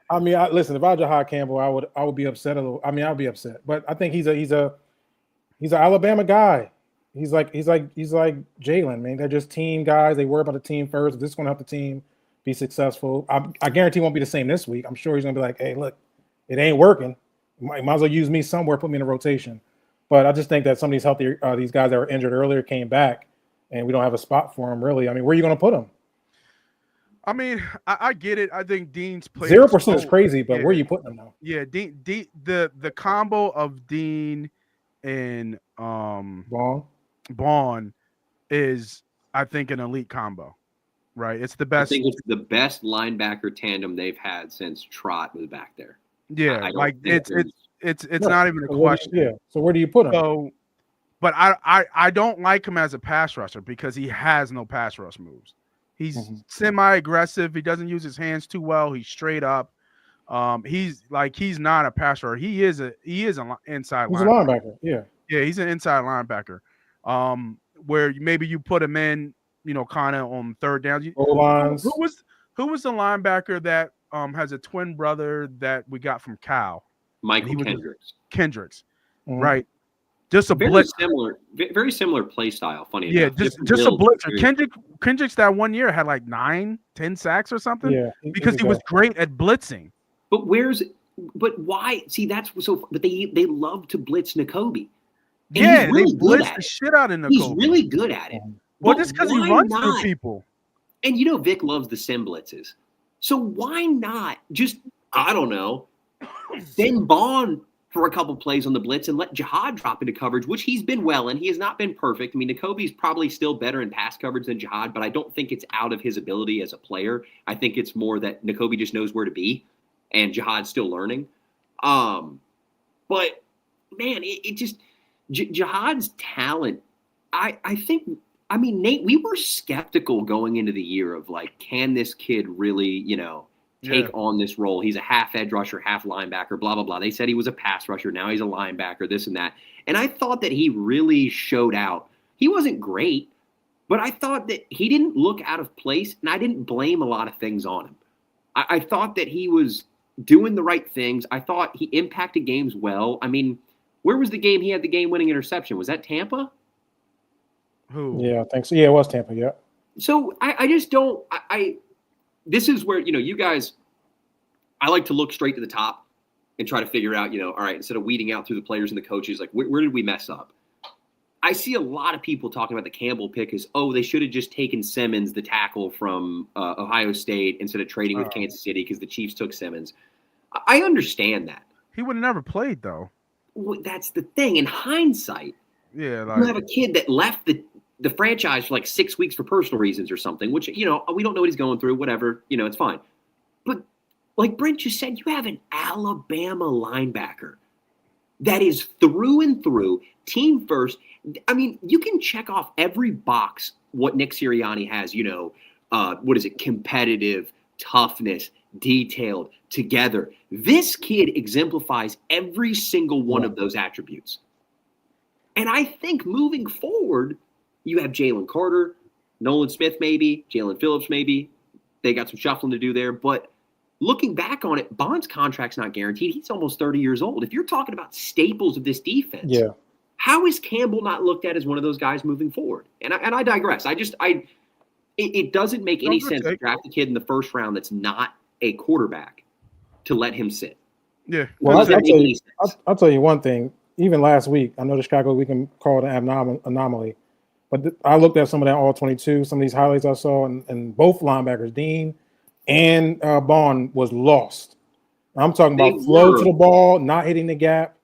I mean, listen. If I was Jihad Campbell, I would be upset a little. I mean, I'd be upset. But I think he's an Alabama guy. He's like Jalen, man. They're just team guys. They worry about the team first. This is going to help the team be successful. I guarantee it won't be the same this week. I'm sure he's going to be like, hey, look, it ain't working. Might as well use me somewhere, put me in a rotation. But I just think that some of these these guys that were injured earlier came back, and we don't have a spot for them, really. I mean, where are you going to put them? I mean, I get it. I think Dean's played 0% is crazy, but where are you putting them now? Yeah, the combo of Dean and Vaughn is, I think, an elite combo. Right? It's the best. I think it's the best linebacker tandem they've had since Trott was back there. Yeah, it's not even a question. Yeah. So where do you put him? So, but I don't like him as a pass rusher because he has no pass rush moves. He's semi-aggressive. He doesn't use his hands too well. He's straight up. He's not a pass rusher. He is an inside linebacker. He's a linebacker. Yeah. Yeah, he's an inside linebacker. Where maybe you put him in, kind of on third down. O-lines. Who was the linebacker that has a twin brother that we got from Cal? Michael Kendricks. Right? Just a very similar play style. Funny enough. Just a blitzer. Kendricks that one year had like 9-10 sacks or something. Yeah, because he was great at blitzing. But why? See, that's so. But they love to blitz Nakobe. Yeah, they blitz the shit out of Nakobe. He's really good at it. Well, just because he runs through people. And Vic loves the sim blitzes. So why not just, I don't know, send Vaughn for a couple plays on the blitz and let Jihad drop into coverage, which he's been well in. He has not been perfect. I mean, Nakobe's probably still better in pass coverage than Jihad, but I don't think it's out of his ability as a player. I think it's more that Nakobe just knows where to be and Jihad's still learning. But man, it just Jihad's talent. I think. I mean, Nate, we were skeptical going into the year of like, can this kid really, take on this role? He's a half edge rusher, half linebacker, blah, blah, blah. They said he was a pass rusher. Now he's a linebacker, this and that. And I thought that he really showed out. He wasn't great, but I thought that he didn't look out of place, and I didn't blame a lot of things on him. I thought that he was doing the right things. I thought he impacted games well. I mean, where was the game he had the game-winning interception? Was that Tampa? Who? Yeah, I think so. Yeah, it was Tampa. Yeah. So I just don't. This is where you guys. I like to look straight to the top and try to figure out. All right, instead of weeding out through the players and the coaches, like where did we mess up? I see a lot of people talking about the Campbell pick as, they should have just taken Simmons, the tackle from Ohio State, instead of trading with Kansas City because the Chiefs took Simmons. I understand that. He would have never played though. Well, that's the thing. In hindsight, you have a kid that left the franchise for like 6 weeks for personal reasons or something, which, we don't know what he's going through, whatever, it's fine. But like Brent just said, you have an Alabama linebacker that is through and through team first. I mean, you can check off every box what Nick Sirianni has, what is it? Competitive, toughness, detailed, together. This kid exemplifies every single one of those attributes. And I think moving forward, you have Jalen Carter, Nolan Smith maybe, Jalen Phillips maybe. They got some shuffling to do there. But looking back on it, Bond's contract's not guaranteed. He's almost 30 years old. If you're talking about staples of this defense, how is Campbell not looked at as one of those guys moving forward? And I digress. It doesn't make any sense to draft a kid in the first round that's not a quarterback to let him sit. Yeah. Well, Doesn't I'll make tell any you. sense. I'll tell you one thing. Even last week, I know the Chicago we can call it an anomaly, but I looked at some of that all 22, some of these highlights I saw, and both linebackers, Dean and Bond, was lost. I'm talking They about flow to were. the ball, not hitting the gap.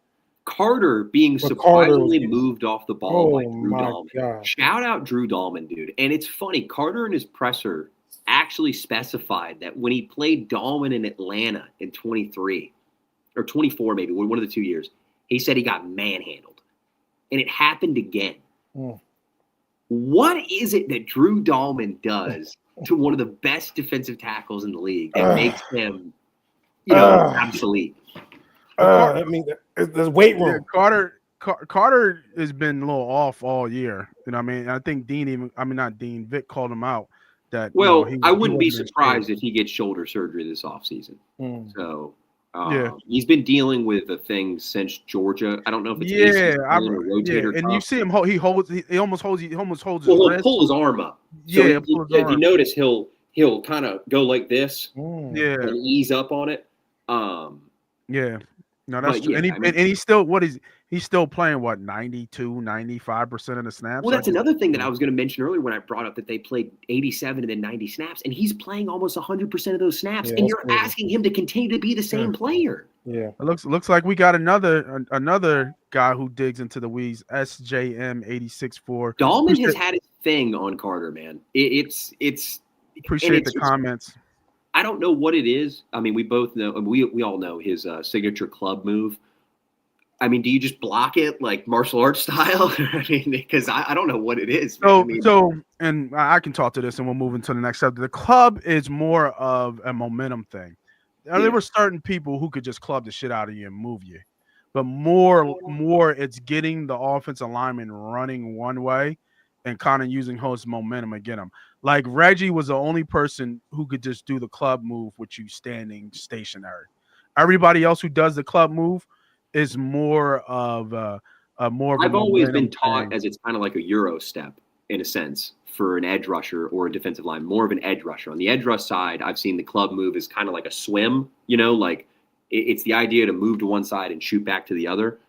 Carter being But Carter was surprisingly getting, moved off the ball by oh Drew my Dahlman. God. Shout out Drew Dahlman, dude. And it's funny, Carter in his presser actually specified that when he played Dahlman in Atlanta in 23 or 24, maybe one of the 2 years, he said he got manhandled. And it happened again. Mm. What is it that Drew Dahlman does to one of the best defensive tackles in the league that makes him, obsolete? I mean, there's weight room. Yeah, Carter has been a little off all year. You know what I mean? I think Vic called him out that Well, I wouldn't be wasn't in surprised shape. if he gets shoulder surgery this offseason. Mm. So Yeah. he's been dealing with a thing since Georgia. I don't know if it's ACL or rotator and cuff. you see him he almost holds his Well, he'll wrist. pull his arm up. So Yeah, pull his if arm. you notice, he'll kind of go like this Yeah, and ease up on it. yeah. No, that's But true. yeah, And I mean, he's still he's still playing 92, 95% of the snaps. well, that's another thing that I was going to mention earlier when I brought up that they played 87 and then 90 snaps, and he's playing almost 100% of those snaps, Yeah, and that's you're crazy. asking him to continue to be the same player. Yeah. It looks like we got another guy who digs into the weeds. SJM 86-4. Dahlman has had his thing on Carter, man. It's Appreciate the just, comments. I don't know what it is. I mean, we both know, we all know his signature club move. I mean, do you just block it like martial arts style? I mean, because I don't know what it is. Man. And I can talk to this, and we'll move into the next step. The club is more of a momentum thing. There were certain people who could just club the shit out of you and move you, but more it's getting the offensive lineman running one way and kind of using his momentum against him. Like Reggie was the only person who could just do the club move with you standing stationary. Everybody else who does the club move is more of a I've always been taught thing. as it's kind of like a Euro step in a sense for an edge rusher or a defensive line, more of an edge rusher. On the edge rush side, I've seen the club move as kind of like a swim, like it's the idea to move to one side and shoot back to the other.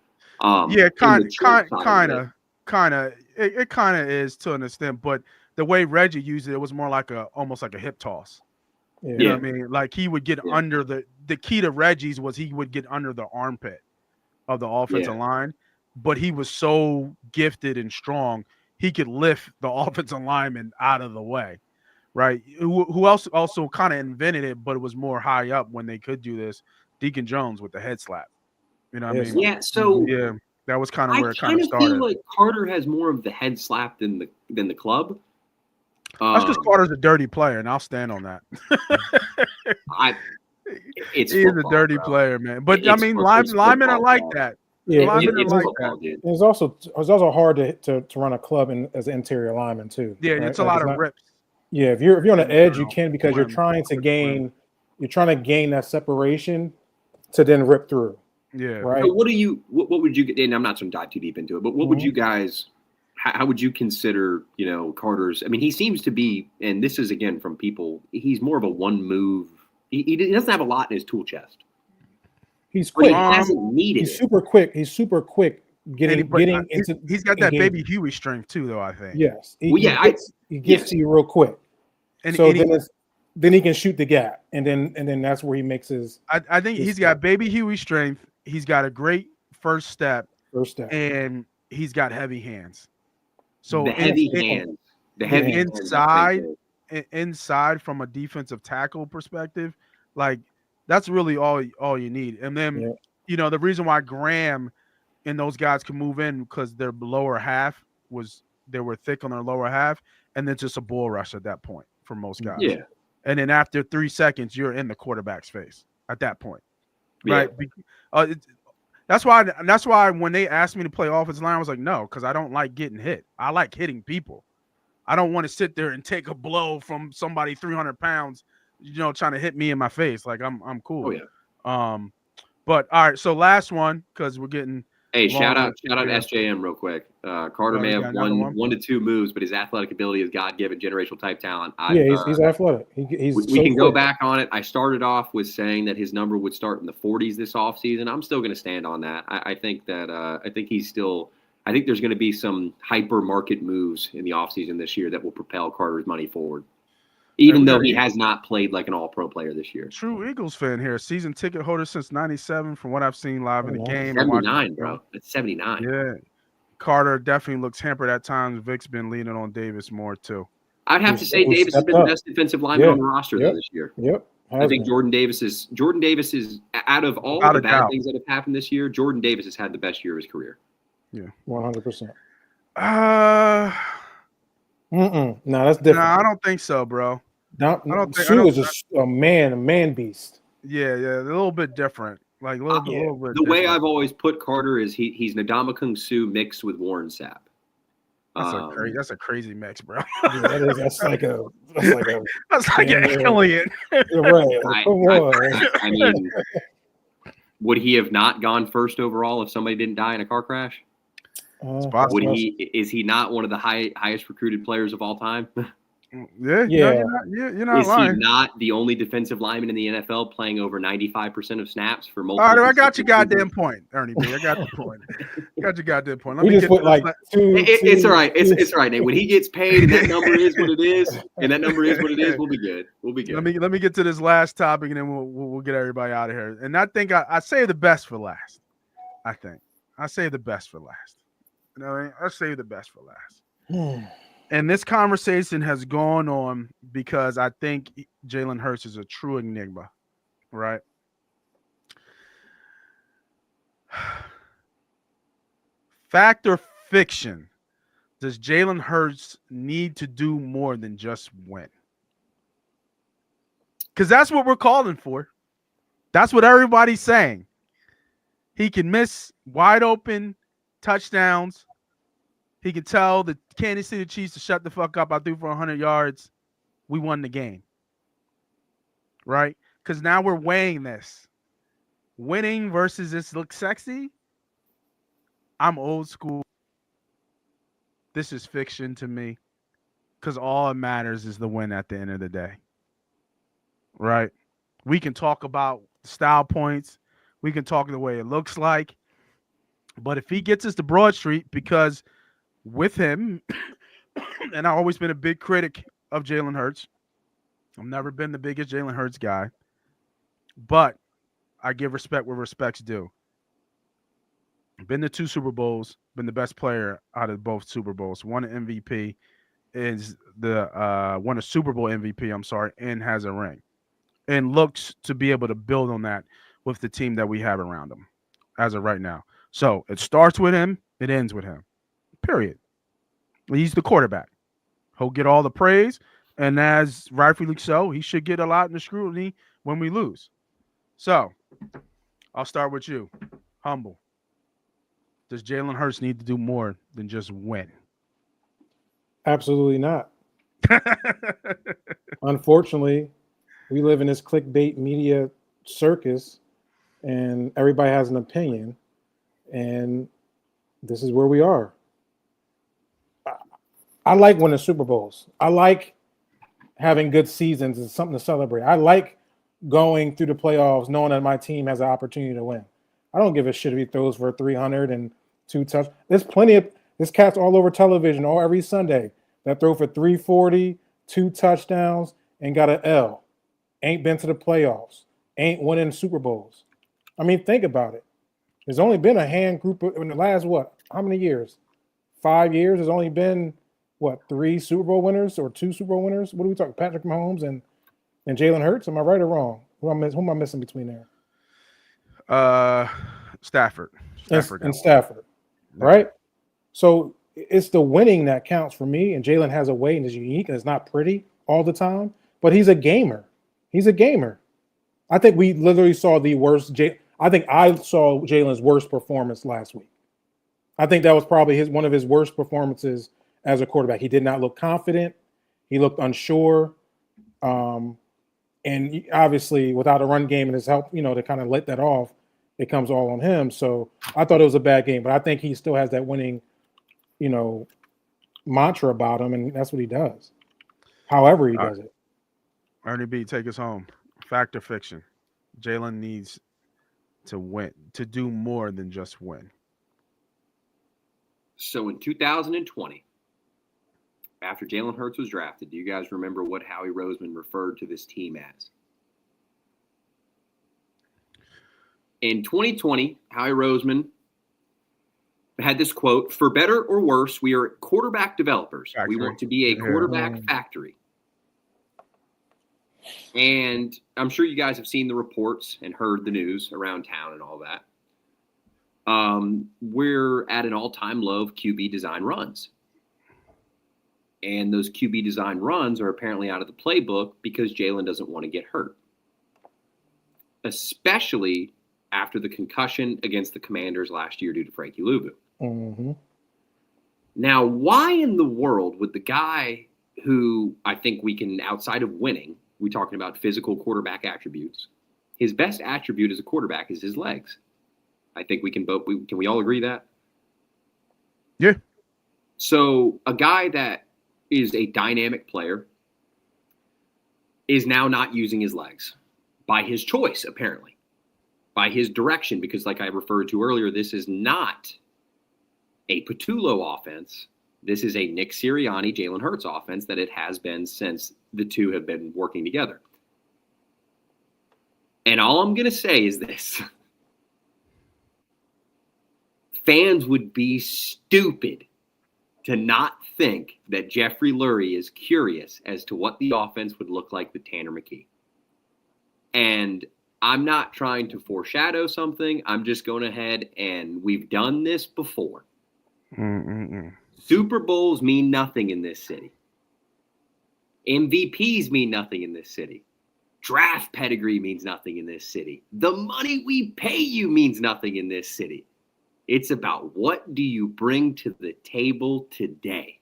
Kind of. It kind of is to an extent, but the way Reggie used it, it was more like almost like a hip toss. Yeah. You know what I mean? Like he would get under the key to Reggie's was he would get under the armpit of the offensive line, but he was so gifted and strong, he could lift the offensive lineman out of the way, right? Who else also kind of invented it, but it was more high up when they could do this? Deacon Jones with the head slap. You know what I mean? Yeah, so that was kind of where it kind of I started. feel like Carter has more of the head slap than the club. That's because Carter's a dirty player, and I'll stand on that. He's a dirty player, man. But linemen are like that. Yeah, linemen are like that. It's also hard to run a club as an interior lineman too. Yeah, right? It's a lot of rips. Yeah, if you're on the edge, you can because you're trying to gain that separation to then rip through. Yeah. Right. So what would you get? And I'm not going to dive too deep into it, but what would you guys? How would you consider, Carter's? I mean, he seems to be, and this is again from people. He's more of a one move. He doesn't have a lot in his tool chest. He's quick. He hasn't needed He's super quick. He's super quick getting into. He's got that baby Huey strength too, though. I think. Yes. He gets to you real quick. And so then he can shoot the gap, and then that's where he makes his. I think he's got baby Huey strength. He's got a great first step, and he's got heavy hands. So the heavy hands, inside from a defensive tackle perspective, like that's really all you need. And then the reason why Graham and those guys can move in because their lower half they were thick on their lower half, and then just a bull rush at that point for most guys. Yeah. And then after 3 seconds, you're in the quarterback's face at that point, right? That's why when they asked me to play offensive line, I was like, no, because I don't like getting hit. I like hitting people. I don't want to sit there and take a blow from somebody 300 pounds, trying to hit me in my face. Like I'm cool. Oh yeah. But all right, so last one because we're getting Hey, shout out to SJM real quick. Carter may have one to two moves, but his athletic ability is God-given generational type talent. He's athletic. We can go back on it. I started off with saying that his number would start in the 40s this offseason. I'm still going to stand on that. I think there's going to be some hyper market moves in the offseason this year that will propel Carter's money forward. Even though he has not played like an all-pro player this year. True Eagles fan here. Season ticket holder since 97 from what I've seen live in the game. 79, bro. That's 79. Yeah. Carter definitely looks hampered at times. Vic's been leaning on Davis more, too. I'd have to say Davis has been the best defensive lineman on the roster though this year. Yep. I think Jordan Davis is out of all of the bad things that have happened this year, Jordan Davis has had the best year of his career. Yeah. 100%. No, that's different. No, I don't think so, bro. Sue is just a man beast. Yeah, a little bit different. Like a little bit. The way I've always put Carter is he's Ndamukong Suh mixed with Warren Sapp. That's a crazy mix, bro. Yeah, that's like an alien. Right. Come on. I mean, would he have not gone first overall if somebody didn't die in a car crash? Is he not one of the highest recruited players of all time? Yeah. You're not lying. Is he not the only defensive lineman in the NFL playing over 95% of snaps for multiple? All right, I got your goddamn point, Ernie B. I got the point. Got your goddamn point. It's all right. It's all right, Nate. When he gets paid and that number is what it is, we'll be good. We'll be good. Let me get to this last topic, and then we'll get everybody out of here. And I think I say the best for last. I say the best for last. You know what I mean? I say the best for last. And this conversation has gone on because I think Jalen Hurts is a true enigma, right? Fact or fiction, does Jalen Hurts need to do more than just win? Because that's what we're calling for. That's what everybody's saying. He can miss wide open touchdowns. He can tell the Kansas City Chiefs to shut the fuck up. I threw for 100 yards. We won the game. Right? Because now we're weighing this. Winning versus this looks sexy. I'm old school. This is fiction to me. Because all that matters is the win at the end of the day. Right? We can talk about style points. We can talk the way it looks like. But if he gets us to Broad Street, because with him, and I've always been a big critic of Jalen Hurts. I've never been the biggest Jalen Hurts guy. But I give respect where respect's due. Been to 2 Super Bowls, been the best player out of both Super Bowls. Won an MVP, won a Super Bowl MVP, and has a ring. And looks to be able to build on that with the team that we have around him as of right now. So it starts with him, it ends with him. Period. He's the quarterback. He'll get all the praise, and as rightfully so, he should get a lot in the scrutiny when we lose. So, I'll start with you. Humble. Does Jalen Hurts need to do more than just win? Absolutely not. Unfortunately, we live in this clickbait media circus, and everybody has an opinion, and this is where we are. I like winning Super Bowls. I like having good seasons. It's something to celebrate. I like going through the playoffs knowing that my team has an opportunity to win. I don't give a shit if he throws for 302 touchdowns. There's plenty of this cats all over television every Sunday that throw for 340, 2 touchdowns, and got an L. Ain't been to the playoffs. Ain't winning Super Bowls. I mean, think about it. There's only been a hand group in the last, how many years? 5 years. There's only been, 3 Super Bowl winners or 2 Super Bowl winners? What are we talking? Patrick Mahomes and Jalen Hurts? Am I right or wrong? Who am I missing between there? Stafford. And Stafford, right? So it's the winning that counts for me, and Jalen has a way and is unique and it's not pretty all the time, but he's a gamer. He's a gamer. I think we literally saw the worst. I think I saw Jalen's worst performance last week. I think that was probably one of his worst performances as a quarterback. He did not look confident. He looked unsure. And obviously, without a run game and his help, to kind of let that off, it comes all on him. So I thought it was a bad game, but I think he still has that winning, mantra about him, and that's what he does. However he does it. Ernie B, take us home. Fact or fiction? Jalen needs to win, to do more than just win. So in 2020, after Jalen Hurts was drafted, do you guys remember what Howie Roseman referred to this team as? In 2020, Howie Roseman had this quote, "For better or worse, we are quarterback developers. Factory. We want to be a quarterback factory." And I'm sure you guys have seen the reports and heard the news around town and all that. We're at an all-time low of QB design runs. And those QB design runs are apparently out of the playbook because Jalen doesn't want to get hurt. Especially after the concussion against the Commanders last year due to Frankie Luvu. Mm-hmm. Now, why in the world would the guy who I think we can, outside of winning, we're talking about physical quarterback attributes, his best attribute as a quarterback is his legs. I think we can both, can we all agree that? Yeah. So a guy that is a dynamic player is now not using his legs by his choice, apparently, by his direction, because like I referred to earlier, this is not a Patullo offense. This is a Nick Sirianni, Jalen Hurts offense that it has been since the two have been working together. And all I'm going to say is this. Fans would be stupid to not think that Jeffrey Lurie is curious as to what the offense would look like with Tanner McKee. And I'm not trying to foreshadow something. I'm just going ahead, and we've done this before. Super Bowls mean nothing in this city. MVPs mean nothing in this city. Draft pedigree means nothing in this city. The money we pay you means nothing in this city. It's about what do you bring to the table today.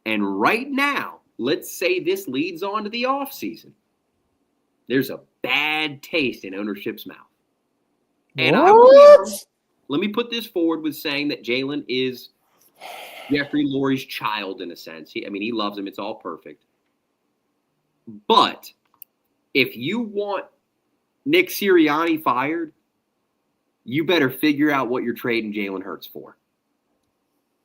And right now, let's say this leads on to the offseason. There's a bad taste in ownership's mouth. And let me put this forward with saying that Jalen is Jeffrey Lurie's child in a sense. He loves him. It's all perfect. But if you want Nick Sirianni fired, you better figure out what you're trading Jalen Hurts for.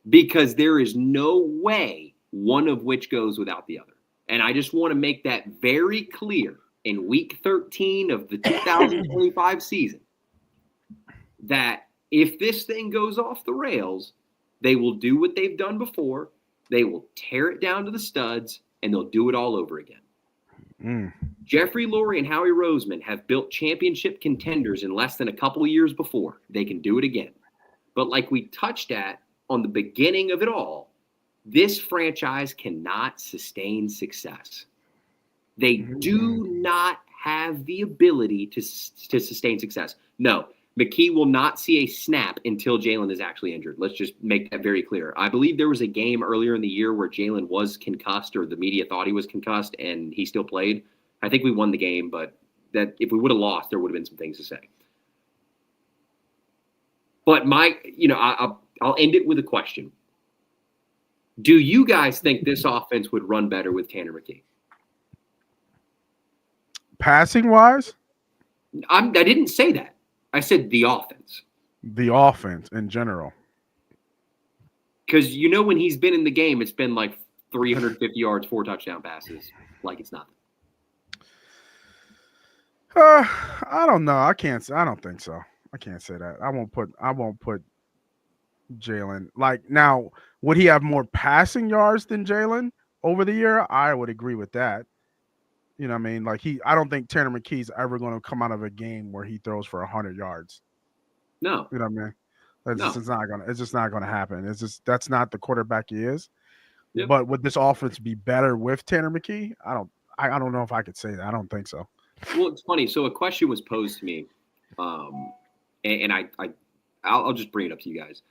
Because there is no way one of which goes without the other. And I just want to make that very clear in week 13 of the 2025 season that if this thing goes off the rails, they will do what they've done before. They will tear it down to the studs, and they'll do it all over again. Jeffrey Lurie and Howie Roseman have built championship contenders in less than a couple of years before. They can do it again. But like we touched at on the beginning of it all, this franchise cannot sustain success. They do not have the ability to sustain success. No, McKee will not see a snap until Jalen is actually injured. Let's just make that very clear. I believe there was a game earlier in the year where Jalen was concussed, or the media thought he was concussed, and he still played. I think we won the game, but that if we would have lost, there would have been some things to say. But I'll end it with a question. Do you guys think this offense would run better with Tanner McKee? Passing wise? I didn't say that. I said the offense. The offense in general. Because when he's been in the game, it's been like 350 yards, 4 touchdown passes. Like it's nothing. I don't know. I don't think so. I can't say that. I won't put Jalen. Like, now, would he have more passing yards than Jalen over the year? I would agree with that. You know what I mean? Like, I don't think Tanner McKee's ever going to come out of a game where he throws for 100 yards. No. You know what I mean? It's just not gonna happen. That's not the quarterback he is. Yep. But would this offense be better with Tanner McKee? I don't know if I could say that. I don't think so. Well, it's funny. So a question was posed to me, and I'll just bring it up to you guys.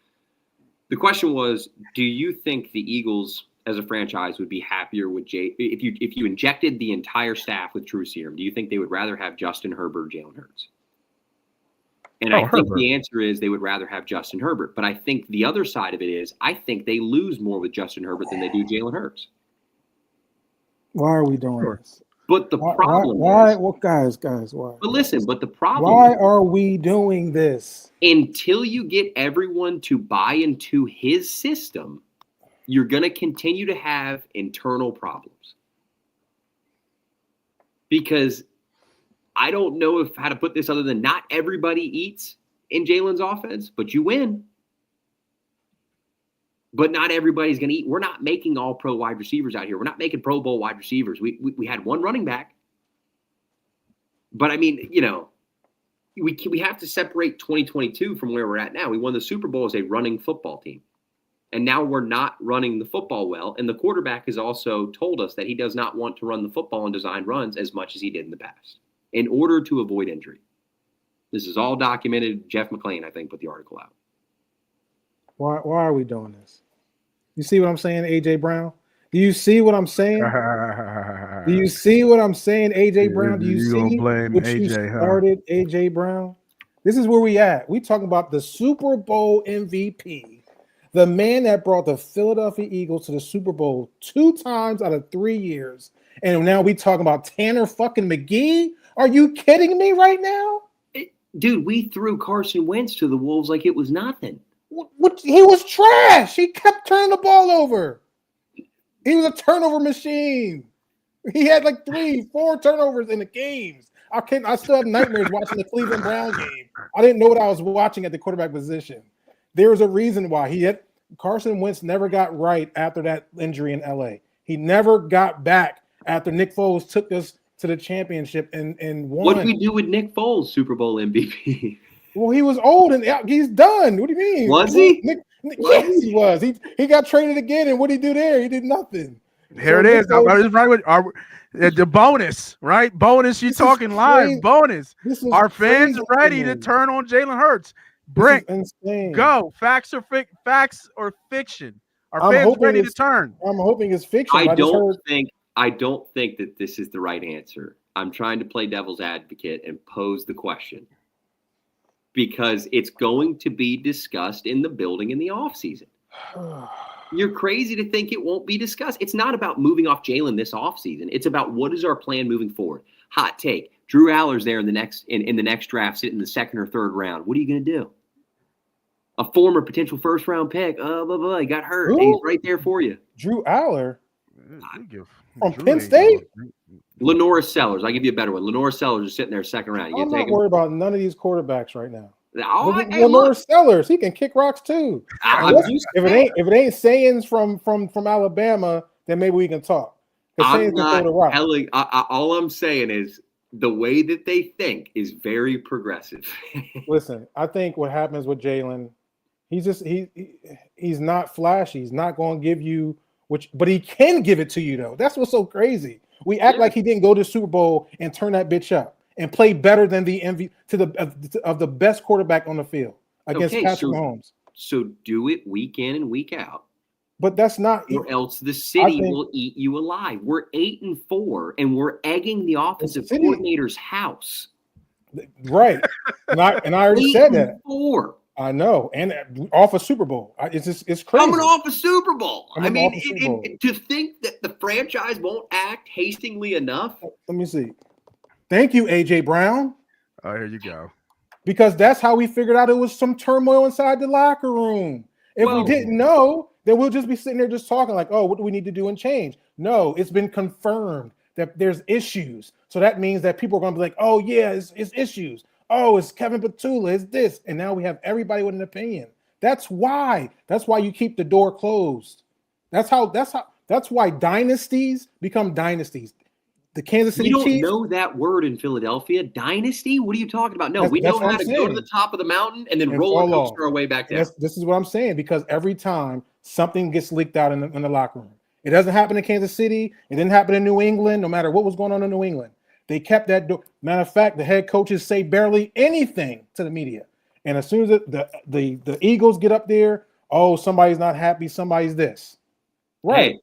The question was, do you think the Eagles as a franchise would be happier with if you injected the entire staff with true serum? Do you think they would rather have Justin Herbert or Jalen Hurts? And I think the answer is they would rather have Justin Herbert. But I think the other side of it is I think they lose more with Justin Herbert than they do Jalen Hurts. Why are we doing this? But the problem why? is, Well, guys, why? But listen, but the problem why is, are we doing this? Until you get everyone to buy into his system, you're going to continue to have internal problems. Because I don't know how to put this other than not everybody eats in Jalen's offense, but you win. But not everybody's going to eat. We're not making all pro wide receivers out here. We're not making Pro Bowl wide receivers. We had one running back. But I mean, we have to separate 2022 from where we're at now. We won the Super Bowl as a running football team. And now we're not running the football well. And the quarterback has also told us that he does not want to run the football and design runs as much as he did in the past in order to avoid injury. This is all documented. Jeff McClain, I think, put the article out. Why are we doing this? You see what I'm saying, AJ Brown? Do you see what I'm saying? Do you see what I'm saying, AJ Brown? Do you see what AJ, you started, AJ Brown? This is where we at. We talking about the Super Bowl MVP, the man that brought the Philadelphia Eagles to the Super Bowl 2 times out of 3 years. And now we talking about Tanner fucking McGee? Are you kidding me right now? Dude, we threw Carson Wentz to the Wolves like it was nothing. What? He was trash. He kept turning the ball over. He was a turnover machine. He had like 3-4 turnovers in the games. I still have nightmares watching the Cleveland Browns game. I didn't know what I was watching at the quarterback position. There was a reason why Carson Wentz never got right after that injury in LA. He never got back after Nick Foles took us to the championship and won. What did we do with Nick Foles, Super Bowl MVP? Well, he was old and he's done. What do you mean? Was he? Yes, he was. He got traded again, and what did he do there? He did nothing. Here it is. Right with the bonus, right? Bonus. You talking live? Bonus. Our fans are ready to turn on Jalen Hurts. Brink, go. Facts or fiction? Our fans ready to turn. I'm hoping it's fiction. I don't think that this is the right answer. I'm trying to play devil's advocate and pose the question. Because it's going to be discussed in the building in the offseason. You're crazy to think it won't be discussed. It's not about moving off Jalen this offseason. It's about what is our plan moving forward. Hot take. Drew Aller's there in the next draft, sitting in the 2nd or 3rd round. What are you going to do? A former potential first-round pick. He got hurt. He's right there for you. Drew Aller? From Penn State? Lenora Sellers. I'll give you a better one. Lenora Sellers is sitting there 2nd round. I'm not worried about none of these quarterbacks right now. Hey, Lenora Sellers, he can kick rocks too. If it ain't sayings from Alabama, then maybe we can talk. I'm not telling. All I'm saying is the way that they think is very progressive. Listen, I think what happens with Jalen, he's not flashy. He's not going to give you but he can give it to you though. That's what's so crazy. We act like he didn't go to the Super Bowl and turn that bitch up and play better than the MVP of the best quarterback on the field against Patrick Mahomes. So do it week in and week out. But that's not, or else the city will eat you alive. We're 8-4, and we're egging the offensive coordinator's house. Right, and I already said that. 8-4. I know, and off a Super Bowl. It's crazy. Coming off a Super Bowl. I mean, to think that the franchise won't act hastily enough. Let me see. Thank you, AJ Brown. Oh, here you go. Because that's how we figured out it was some turmoil inside the locker room. If we didn't know, then we'll just be sitting there just talking like, oh, what do we need to do and change? No, it's been confirmed that there's issues. So that means that people are going to be like, oh, yeah, it's issues. Oh, it's Kevin Patullo, it's this. And now we have everybody with an opinion. That's why you keep the door closed. That's why dynasties become dynasties. The Kansas City Chiefs. We don't know that word in Philadelphia. Dynasty? What are you talking about? No, we know how to go to the top of the mountain and then roller coaster our way back down. This is what I'm saying, because every time something gets leaked out in the locker room. It doesn't happen in Kansas City. It didn't happen in New England, no matter what was going on in New England. They kept that door. Matter of fact, the head coaches say barely anything to the media. And as soon as the Eagles get up there, oh, somebody's not happy, somebody's this. Right. Hey,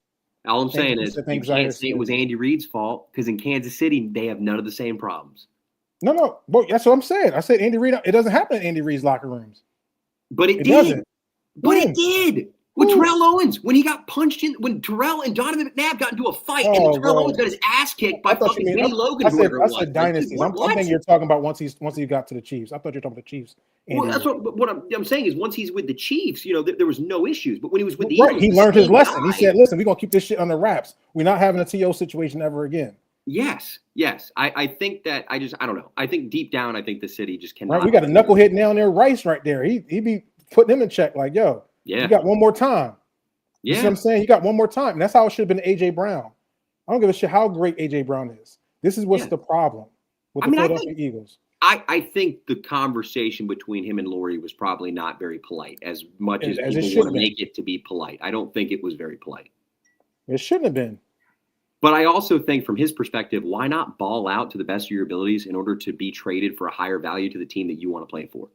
all I'm saying is you can't say it was Andy Reid's fault, because in Kansas City, they have none of the same problems. No. But that's what I'm saying. I said Andy Reid. It doesn't happen in Andy Reid's locker rooms. But it did. Doesn't. But When? it did. With Terrell Owens, when he got punched in, when Terrell and Donovan McNabb got into a fight, and Terrell Owens got his ass kicked by fucking Vinny Logan. I said dynasties. I'm thinking you're talking about once he got to the Chiefs. I thought you were talking about the Chiefs. Well, that's what I'm saying is once he's with the Chiefs, there was no issues. But when he was with the Eagles, he learned his lesson. He said, "Listen, we're gonna keep this shit under wraps. We're not having a TO situation ever again." Yes. I think that I don't know. I think deep down, I think the city just cannot. Right, we got a knucklehead down there, Rice, right there. He be putting him in check, like, yo, you got one more time. You see what I'm saying? You got one more time. And that's how it should have been AJ Brown. I don't give a shit how great AJ Brown is. This is what's the problem with the Philadelphia Eagles. I think the conversation between him and Laurie was probably not very polite, as much as people want to make it to be polite. I don't think it was very polite. It shouldn't have been. But I also think from his perspective, why not ball out to the best of your abilities in order to be traded for a higher value to the team that you want to play for?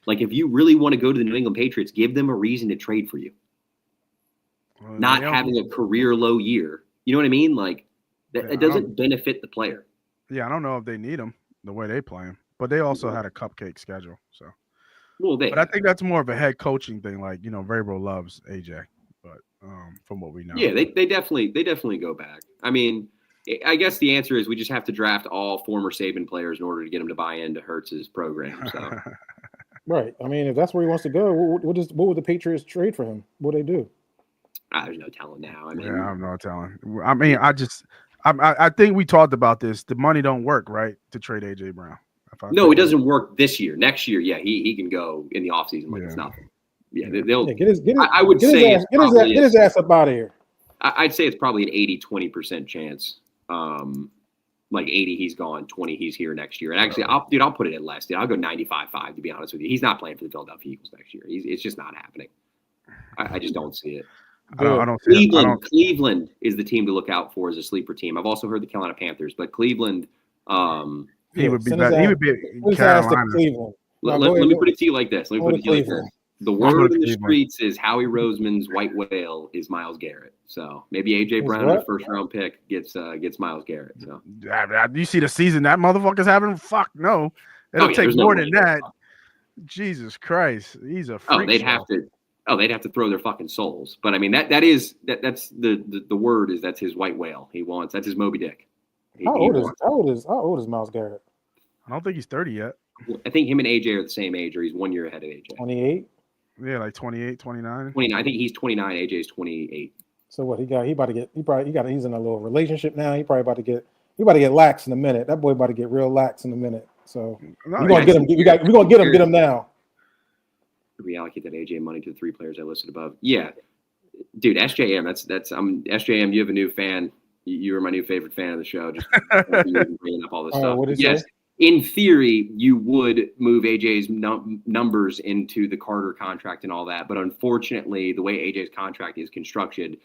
Like, if you really want to go to the New England Patriots, give them a reason to trade for you. Not having a career low year. You know what I mean? Like, it doesn't benefit the player. Yeah, I don't know if they need him the way they play him. But they also had a cupcake schedule. So, but I think that's more of a head coaching thing. Like, Vrabel loves AJ. But from what we know. Yeah, they definitely go back. I mean, I guess the answer is we just have to draft all former Saban players in order to get them to buy into Hurts's program. So. Right. I mean, if that's where he wants to go, what would the Patriots trade for him? What would they do? There's no telling now. I mean, yeah, I'm no telling. I mean, I think we talked about this. The money don't work, right, to trade AJ Brown. No, it doesn't work this year. Next year, yeah, he can go in the offseason like it's nothing. Yeah, they'll. Get his ass up out of here. I'd say it's probably an 80-20% chance. Like 80, he's gone. 20, he's here next year. And actually, I'll put it at less. I'll go 95-5. To be honest with you, he's not playing for the Philadelphia Eagles next year. It's just not happening. I just don't see it. I don't Cleveland is the team to look out for as a sleeper team. I've also heard the Carolina Panthers, but Cleveland. He would be better. He would be Carolina. Let me put it to you like this. The word in the streets is Howie Roseman's white whale is Myles Garrett. So maybe AJ Brown, the first round pick, gets Myles Garrett. So you see the season that motherfucker's having? Fuck no. It'll take more than that. Jesus Christ, he's a freak. They'd have to throw their fucking souls. But I mean that's the word is that's his white whale. That's his Moby Dick. How old is Myles Garrett? I don't think he's 30 yet. I think him and AJ are the same age, or he's 1 year ahead of AJ. 28? Yeah, like 28, 29. 29. I think he's 29. AJ's 28. So what? He's in a little relationship now. He about to get lax in a minute. That boy about to get real lax in a minute. So we're gonna get him. We're gonna get him now. Reallocate that AJ money to the three players I listed above. Yeah, dude, SJM. That's SJM. You have a new fan. You were my new favorite fan of the show. Just bringing up all this stuff. What did you say? In theory, you would move AJ's numbers into the Carter contract and all that. But unfortunately, the way AJ's contract is constructed,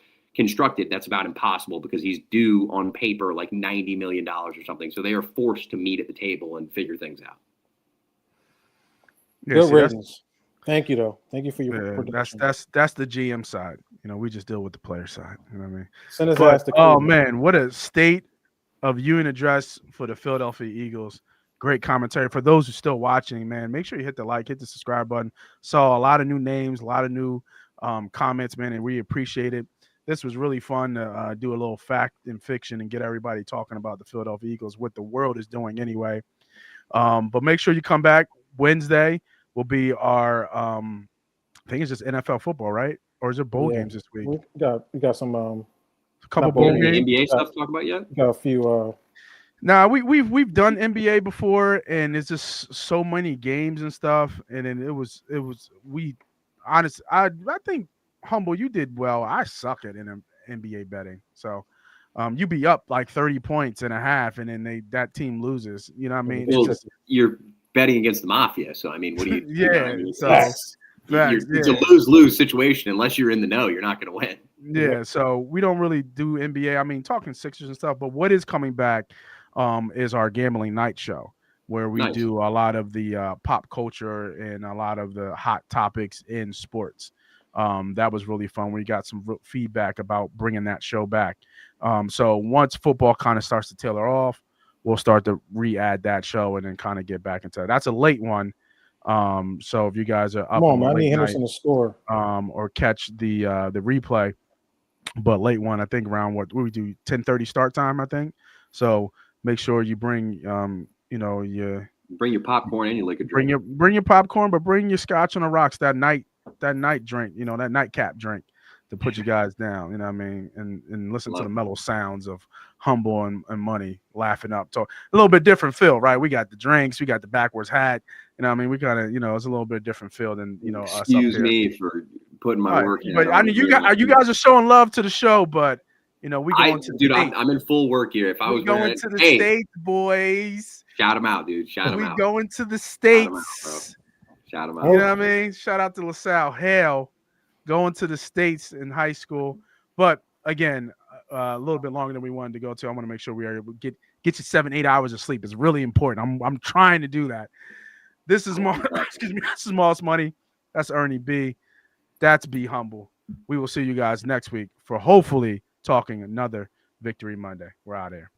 that's about impossible because he's due on paper like $90 million or something. So they are forced to meet at the table and figure things out. Good riddance. Thank you, though. Thank you for your that's the GM side. We just deal with the player side. You know what I mean? Send his ass to Cleveland. Man, what a state of union address for the Philadelphia Eagles. Great commentary. For those who are still watching, man, make sure you hit the like, hit the subscribe button. Saw a lot of new names, a lot of new comments, man, and we appreciate it. This was really fun to do a little fact and fiction and get everybody talking about the Philadelphia Eagles, what the world is doing anyway. But make sure you come back. Wednesday will be our I think it's just NFL football, right? Or is it bowl games this week? We got some a couple bowl games. NBA stuff to talk about yet? Got a few Nah, we've done NBA before, and it's just so many games and stuff. And then I think Humble, you did well. I suck at NBA betting, so you be up like 30 points and a half, and then that team loses. You know what I mean? Well, you're betting against the mafia, so I mean, what do you? It's a lose-lose situation. Unless you're in the know, you're not going to win. Yeah, so we don't really do NBA. I mean, talking Sixers and stuff, but what is coming back is our gambling night show, where we do a lot of the pop culture and a lot of the hot topics in sports. That was really fun. We got some feedback about bringing that show back. So once football kind of starts to tailor off, we'll start to re-add that show and then kind of get back into it. That's a late one. So if you guys are up Come on, on man. a I need late night, Henderson to score. or catch the replay, but late one, I think around what we do 10:30 start time, I think. So make sure you bring your Bring your popcorn and your liquor drink. bring your popcorn, but bring your scotch on the rocks, that night drink, that nightcap drink to put you guys down, you know what I mean, and listen to the mellow sounds of Humble and Money laughing up. Talk a little bit different feel, right? We got the drinks, we got the backwards hat, you know what I mean? We kind of, it's a little bit different feel than us up Excuse here. me for putting my work in. But I mean, you guys are showing love to the show, but we going to the States. I'm in full work here. If I was going to the States, boys. Shout them out, dude. Shout them out. We going to the States. Shout them out. You know what I mean? Shout out to LaSalle. Hell, going to the States in high school. But again, a little bit longer than we wanted to go to. I want to make sure we are able to get you 7-8 hours of sleep. It's really important. I'm trying to do that. This is excuse me. This is Moss Money. That's Ernie B. That's Be Humble. We will see you guys next week for hopefully talking another Victory Monday. We're out of here.